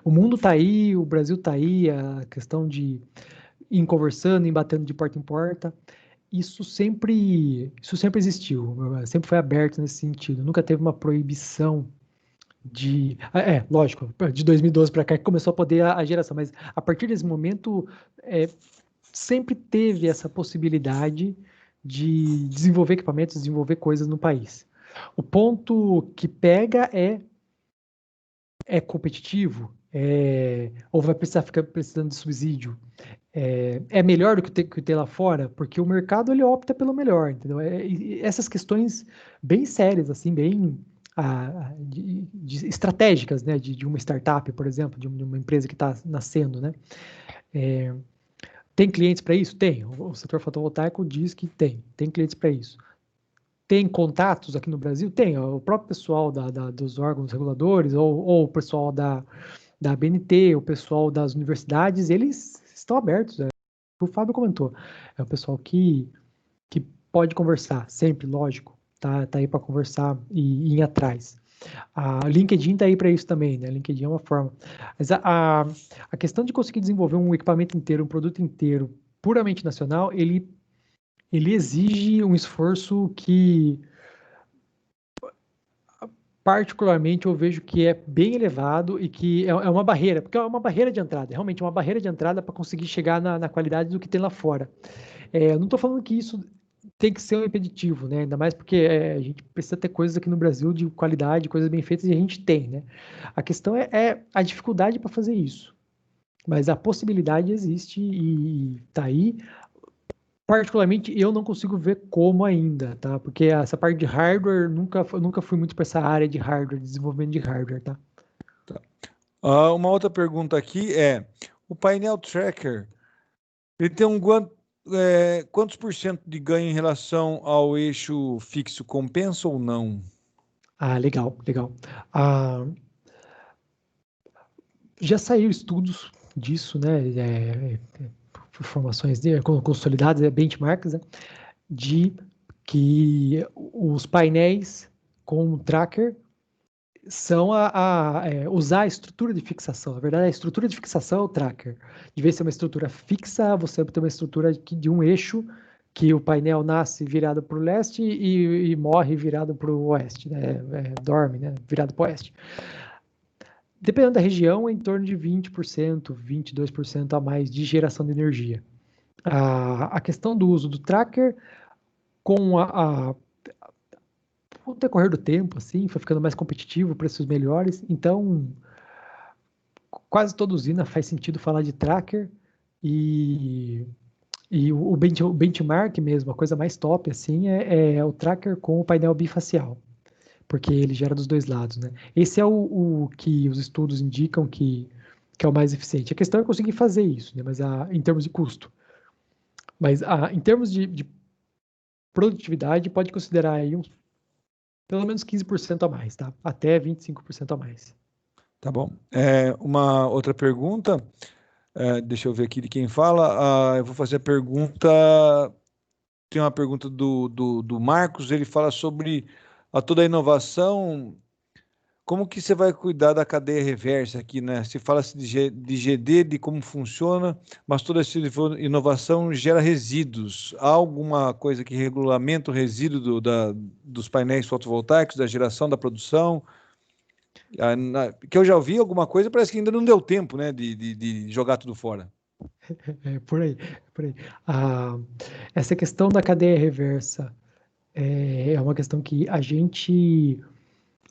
o mundo está aí, o Brasil está aí, a questão de ir conversando, ir batendo de porta em porta. Isso sempre existiu, sempre foi aberto nesse sentido. Nunca teve uma proibição lógico, de 2012 para cá que começou a poder a geração, mas a partir desse momento é, sempre teve essa possibilidade de desenvolver equipamentos, desenvolver coisas no país. O ponto que pega é competitivo, ou vai precisar ficar precisando de subsídio. É melhor do que ter lá fora, porque o mercado ele opta pelo melhor, entendeu? E essas questões bem sérias, assim, bem de estratégicas, né? De uma startup, por exemplo, de uma empresa que está nascendo, né? Tem clientes para isso? Tem. O setor fotovoltaico diz que tem clientes para isso. Tem contatos aqui no Brasil? Tem. O próprio pessoal dos órgãos reguladores, ou o pessoal da ABNT, o pessoal das universidades, eles estão abertos. O Fábio comentou. É o pessoal que pode conversar, sempre, lógico. Tá aí para conversar e ir atrás. A LinkedIn está aí para isso também, né? LinkedIn é uma forma. Mas a questão de conseguir desenvolver um equipamento inteiro, um produto inteiro, puramente nacional, ele exige um esforço que, particularmente, eu vejo que é bem elevado e que é uma barreira, porque é uma barreira de entrada, realmente é uma barreira de entrada para conseguir chegar na qualidade do que tem lá fora. Eu não estou falando que isso tem que ser um impeditivo, né? Ainda mais porque a gente precisa ter coisas aqui no Brasil de qualidade, coisas bem feitas, e a gente tem, né? A questão é a dificuldade para fazer isso. Mas a possibilidade existe e tá aí. Particularmente, eu não consigo ver como ainda, tá? Porque essa parte de hardware, nunca fui muito para essa área de hardware, desenvolvimento de hardware, tá? Uma outra pergunta aqui é, o painel tracker, ele tem quantos por cento de ganho em relação ao eixo fixo, compensa ou não? Legal, legal. Já saíram estudos disso, né? Informações consolidadas, benchmarks, né? De que os painéis com tracker são usar a estrutura de fixação. Na verdade, a estrutura de fixação é o tracker. De vez em ser uma estrutura fixa, você tem uma estrutura de um eixo que o painel nasce virado para o leste e morre virado para o oeste, né? Dorme, né? Virado para o oeste. Dependendo da região, é em torno de 20%, 22% a mais de geração de energia. A questão do uso do tracker com o decorrer do tempo, assim, foi ficando mais competitivo, preços melhores. Então, quase toda usina faz sentido falar de tracker e o benchmark mesmo, a coisa mais top, assim, é o tracker com o painel bifacial, porque ele gera dos dois lados, né? Esse é o que os estudos indicam que é o mais eficiente. A questão é conseguir fazer isso, né? Mas em termos de custo. Mas em termos de produtividade, pode considerar aí pelo menos 15% a mais, tá? Até 25% a mais. Tá bom. Uma outra pergunta, deixa eu ver aqui de quem fala. Eu vou fazer a pergunta. Tem uma pergunta do Marcos, ele fala sobre toda a inovação. Como que você vai cuidar da cadeia reversa aqui, né? Se fala-se de GD, de como funciona, mas toda essa inovação gera resíduos. Há alguma coisa que regulamenta o resíduo dos painéis fotovoltaicos, da geração, da produção? Que eu já ouvi alguma coisa, parece que ainda não deu tempo, né, de jogar tudo fora. Por aí, por aí. Essa questão da cadeia reversa é uma questão que a gente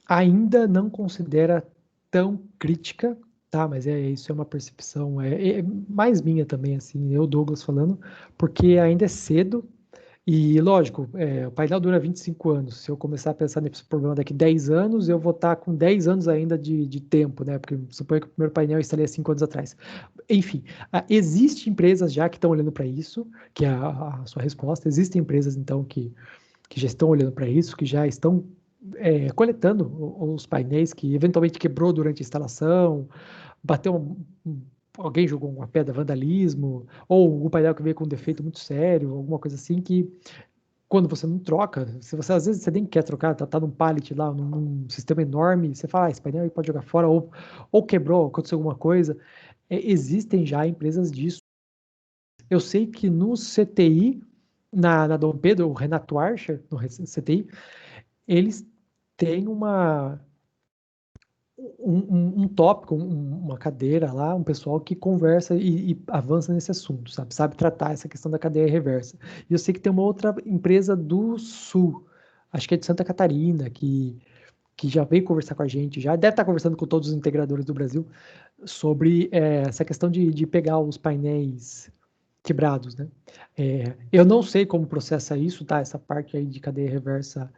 ainda não considera tão crítica, tá? Mas isso é uma percepção, é mais minha também, assim, eu, Douglas, falando, porque ainda é cedo. E, lógico, o painel dura 25 anos. Se eu começar a pensar nesse problema daqui 10 anos, eu vou estar com 10 anos ainda de tempo, né? Porque suponho que o primeiro painel eu instalei há 5 anos atrás. Enfim, existem empresas já que estão olhando para isso, que é a sua resposta. Existem empresas, então, que já estão olhando para isso, que já estão coletando os painéis que eventualmente quebrou durante a instalação, bateu alguém jogou uma pedra, vandalismo, ou o painel que veio com um defeito muito sério, alguma coisa assim que quando você não troca, se você às vezes você nem quer trocar, tá num pallet lá, num sistema enorme, você fala, esse painel aí pode jogar fora, ou quebrou, aconteceu alguma coisa. Existem já empresas disso. Eu sei que no CTI, na Dom Pedro, o Renato Archer, no CTI, eles têm um tópico, uma cadeira lá, um pessoal que conversa e avança nesse assunto, sabe tratar essa questão da cadeia reversa. E eu sei que tem uma outra empresa do Sul, acho que é de Santa Catarina, que já veio conversar com a gente, já deve estar conversando com todos os integradores do Brasil sobre essa questão de pegar os painéis quebrados, né? Eu não sei como processa isso, tá? Essa parte aí de cadeia reversa,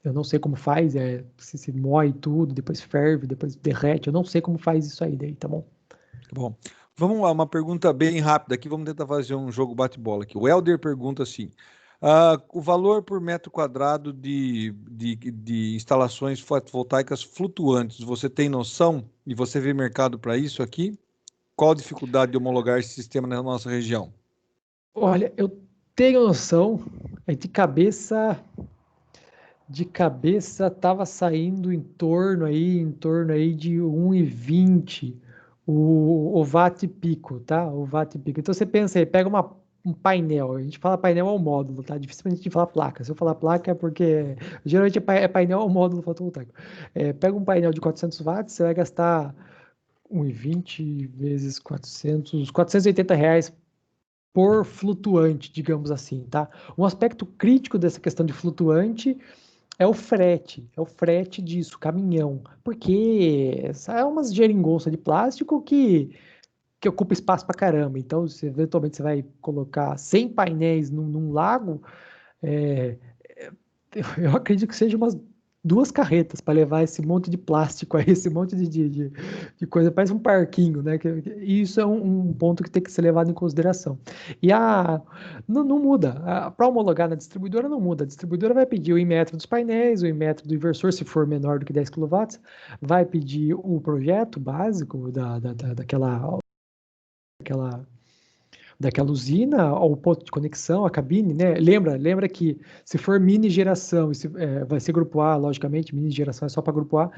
eu não sei como faz, se moe tudo, depois ferve, depois derrete, eu não sei como faz isso aí daí, tá bom? Bom, Vamos lá, uma pergunta bem rápida aqui. Vamos tentar fazer um jogo bate-bola aqui. O Helder pergunta assim: o valor por metro quadrado de instalações fotovoltaicas flutuantes, você tem noção? E você vê mercado para isso aqui? Qual a dificuldade de homologar esse sistema na nossa região? Olha, eu tenho noção, de cabeça estava saindo em torno aí de 1,20 o watt pico, tá? O watt pico. Então você pensa aí, pega um painel, a gente fala painel ao módulo, tá? Dificilmente a gente fala placa. Se eu falar placa é porque geralmente é painel ao módulo fotovoltaico. Pega um painel de 400 watts, você vai gastar 1,20 vezes 400, R$ 480 por flutuante, digamos assim, tá? Um aspecto crítico dessa questão de flutuante é o frete disso, caminhão, porque é umas geringonça de plástico que ocupa espaço pra caramba. Então, se eventualmente você vai colocar 100 painéis num lago, é, eu acredito que seja umas 2 carretas para levar esse monte de plástico aí, esse monte de coisa, parece um parquinho, né? E isso é um ponto que tem que ser levado em consideração. E não muda, para homologar na distribuidora não muda, a distribuidora vai pedir o Inmetro dos painéis, o Inmetro do inversor, se for menor do que 10 kW, vai pedir o projeto básico daquela daquela usina, o ponto de conexão, a cabine, né? Lembra que se for mini geração, vai ser grupo A, logicamente, mini geração é só para grupo A,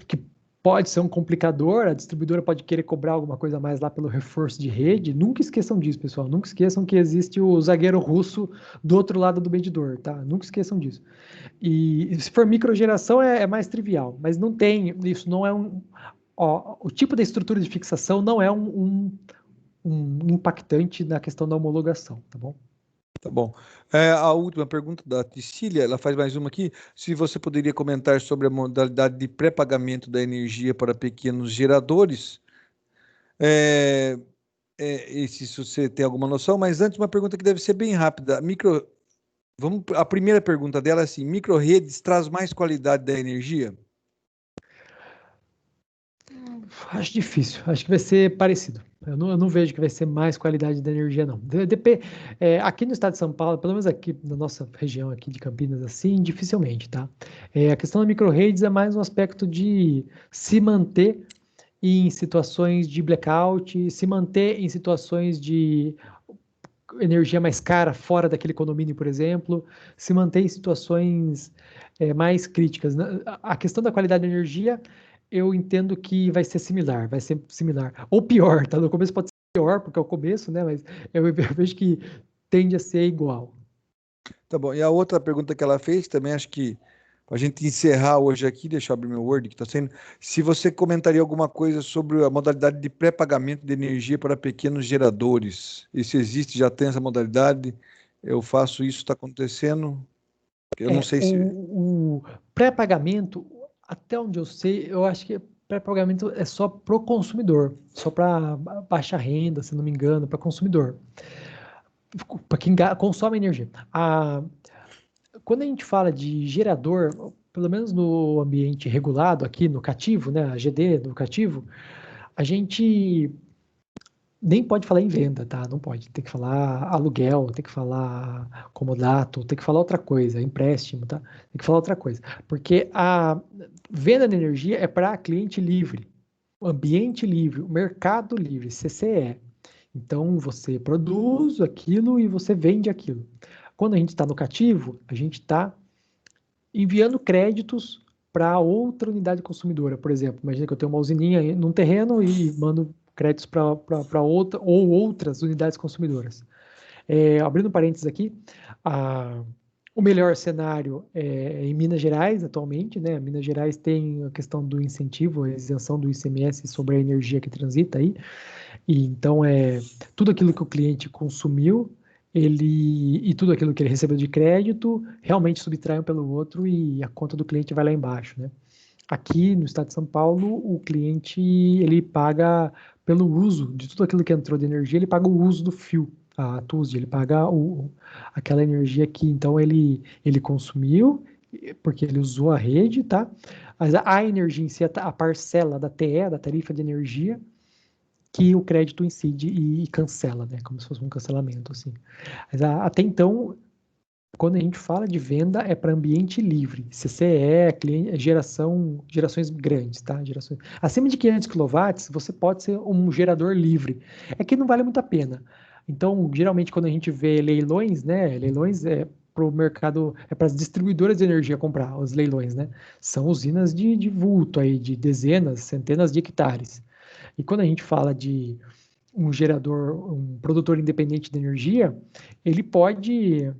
que pode ser um complicador, a distribuidora pode querer cobrar alguma coisa a mais lá pelo reforço de rede. Nunca esqueçam disso, pessoal. Nunca esqueçam que existe o zagueiro russo do outro lado do medidor, tá? Nunca esqueçam disso. E se for microgeração é mais trivial, mas não tem, isso não é um. Ó, o tipo da estrutura de fixação não é um impactante na questão da homologação, tá bom? Tá bom. A última pergunta da Cecília, ela faz mais uma aqui. Se você poderia comentar sobre a modalidade de pré-pagamento da energia para pequenos geradores, é, e se você tem alguma noção, mas antes uma pergunta que deve ser bem rápida. A primeira pergunta dela é assim: microredes traz mais qualidade da energia? Acho difícil, acho que vai ser parecido. Eu não vejo que vai ser mais qualidade da energia, não. Aqui no estado de São Paulo, pelo menos aqui na nossa região aqui de Campinas, assim, dificilmente, tá? A questão da microredes é mais um aspecto de se manter em situações de blackout, se manter em situações de energia mais cara fora daquele condomínio, por exemplo, se manter em situações mais críticas, né? A questão da qualidade da energia, eu entendo que vai ser similar, ou pior, tá? No começo pode ser pior, porque é o começo, né? Mas eu vejo que tende a ser igual. Tá bom. E a outra pergunta que ela fez também, acho que para a gente encerrar hoje aqui, deixa eu abrir meu Word que está sendo. Se você comentaria alguma coisa sobre a modalidade de pré-pagamento de energia para pequenos geradores. E se existe, já tem essa modalidade? Eu faço isso, está acontecendo? Eu não sei se. O pré-pagamento, até onde eu sei, eu acho que pré-pagamento é só para o consumidor, só para baixa renda, se não me engano, para consumidor, para quem consome energia. Quando a gente fala de gerador, pelo menos no ambiente regulado aqui no cativo, né, a GD no cativo, a gente nem pode falar em venda, tá? Não pode. Tem que falar aluguel, tem que falar comodato, tem que falar outra coisa, empréstimo, tá? Tem que falar outra coisa. Porque a venda de energia é para cliente livre, ambiente livre, mercado livre, CCE. Então você produz aquilo e você vende aquilo. Quando a gente está no cativo, a gente está enviando créditos para outra unidade consumidora. Por exemplo, imagina que eu tenho uma usininha num terreno e mando créditos para outra ou outras unidades consumidoras. Abrindo parênteses aqui, o melhor cenário é em Minas Gerais atualmente, né? Minas Gerais tem a questão do incentivo, a isenção do ICMS sobre a energia que transita aí. E então tudo aquilo que o cliente consumiu, e tudo aquilo que ele recebeu de crédito realmente subtrai um pelo outro e a conta do cliente vai lá embaixo, né? Aqui no estado de São Paulo, o cliente ele paga pelo uso de tudo aquilo que entrou de energia, ele paga o uso do fio, a TUSD, ele paga aquela energia que então ele consumiu porque ele usou a rede, tá? Mas a energia em si, a parcela da TE, da tarifa de energia, que o crédito incide e cancela, né? Como se fosse um cancelamento, assim. Mas até então, quando a gente fala de venda, é para ambiente livre. CCE, gerações grandes, tá? Acima de 500 kW, você pode ser um gerador livre. É que não vale muito a pena. Então, geralmente, quando a gente vê leilões, né? Leilões é para o mercado, é para as distribuidoras de energia comprar os leilões, né? São usinas de vulto aí, de dezenas, centenas de hectares. E quando a gente fala de um produtor independente de energia, ele pode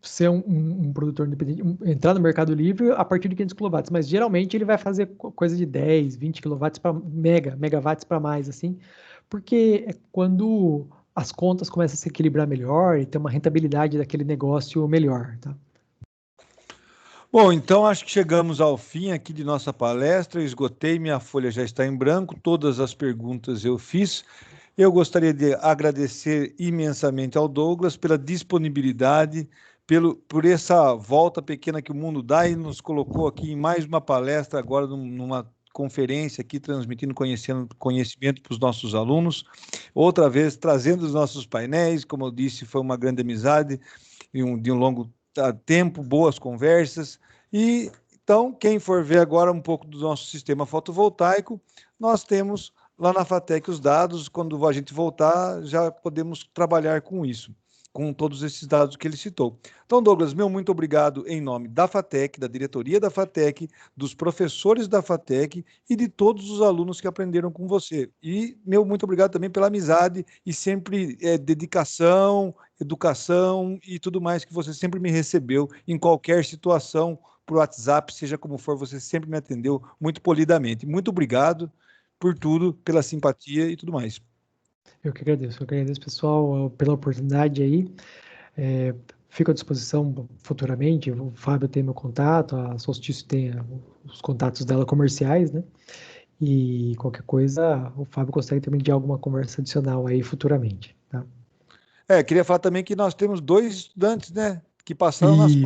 ser um produtor independente, entrar no Mercado Livre a partir de 500 kW, mas geralmente ele vai fazer coisa de 10, 20 kW para megawatts para mais, assim, porque é quando as contas começam a se equilibrar melhor e ter uma rentabilidade daquele negócio melhor, tá? Bom, então acho que chegamos ao fim aqui de nossa palestra. Eu esgotei, minha folha já está em branco, todas as perguntas eu fiz. Eu gostaria de agradecer imensamente ao Douglas pela disponibilidade, por essa volta pequena que o mundo dá e nos colocou aqui em mais uma palestra, agora numa conferência aqui, transmitindo conhecimento para os nossos alunos. Outra vez, trazendo os nossos painéis, como eu disse, foi uma grande amizade de um longo tempo, boas conversas. E então, quem for ver agora um pouco do nosso sistema fotovoltaico, nós temos lá na FATEC os dados, quando a gente voltar, já podemos trabalhar com isso, com todos esses dados que ele citou. Então, Douglas, meu muito obrigado em nome da FATEC, da diretoria da FATEC, dos professores da FATEC e de todos os alunos que aprenderam com você. E meu muito obrigado também pela amizade e sempre dedicação, educação e tudo mais que você sempre me recebeu em qualquer situação, por WhatsApp, seja como for, você sempre me atendeu muito polidamente. Muito obrigado por tudo, pela simpatia e tudo mais. Eu que agradeço, pessoal, pela oportunidade aí. É, fico à disposição futuramente. O Fábio tem meu contato, a Solstício tem os contatos dela comerciais, né? E qualquer coisa, o Fábio consegue também de alguma conversa adicional aí futuramente, tá? Queria falar também que nós temos 2 estudantes, né, que passaram Isso.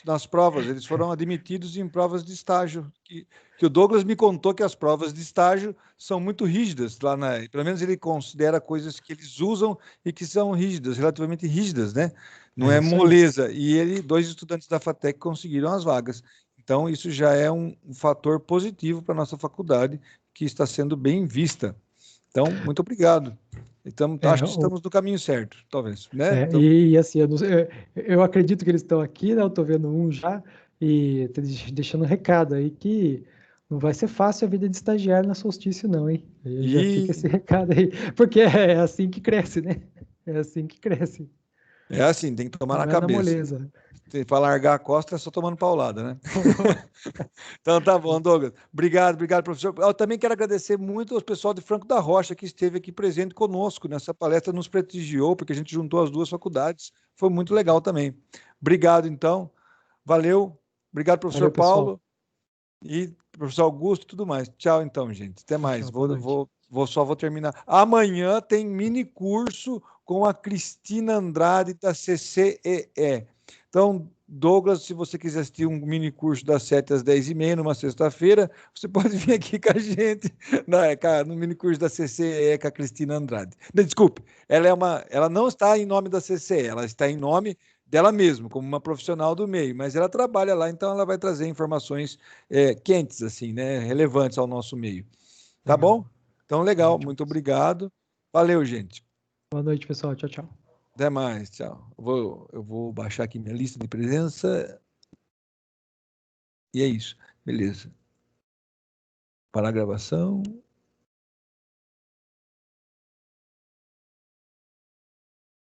nas provas, eles foram admitidos em provas de estágio, que o Douglas me contou que as provas de estágio são muito rígidas lá pelo menos ele considera coisas que eles usam e que são rígidas, relativamente rígidas, né? Não É é isso aí. moleza. E 2 estudantes da FATEC conseguiram as vagas. Então, isso já é um fator positivo para a nossa faculdade, que está sendo bem vista. Então, muito obrigado. Então, É, acho que estamos no caminho certo, talvez, né? Então, e assim, eu acredito que eles estão aqui, né? Eu tô vendo um já, e tô deixando um recado aí que não vai ser fácil a vida de estagiário na Solstício, não, hein? Já fica esse e recado aí, porque é assim que cresce, né? É assim que cresce. é assim, tem que tomar na Não é na cabeça. moleza. Para largar a costa é só tomando paulada, né? Então tá bom, Douglas. Obrigado, obrigado, professor. Eu também quero agradecer muito ao pessoal de Franco da Rocha que esteve aqui presente conosco nessa palestra, nos prestigiou, porque a gente juntou as duas faculdades. Foi muito legal também. Obrigado, então. Valeu. Obrigado, professor Valeu, pessoal. Paulo e professor Augusto e tudo mais. Tchau, então, gente. Até Tchau, mais. tchau. Boa noite. Só vou terminar. Amanhã tem mini curso com a Cristina Andrade da CCEE. Então, Douglas, se você quiser assistir um mini curso das 7 às 10h30, numa sexta-feira, você pode vir aqui com a gente no mini curso da CCE com a Cristina Andrade. Desculpe, ela não está em nome da CCE, ela está em nome dela mesma, como uma profissional do meio, mas ela trabalha lá, então ela vai trazer informações quentes, assim, né, relevantes ao nosso meio. Tá Legal. bom? Então, legal, Ótimo. muito obrigado. Valeu, gente. Boa noite, pessoal. Tchau, tchau. Até mais, tchau. Eu vou baixar aqui minha lista de presença. E é isso. Beleza. Parar a gravação.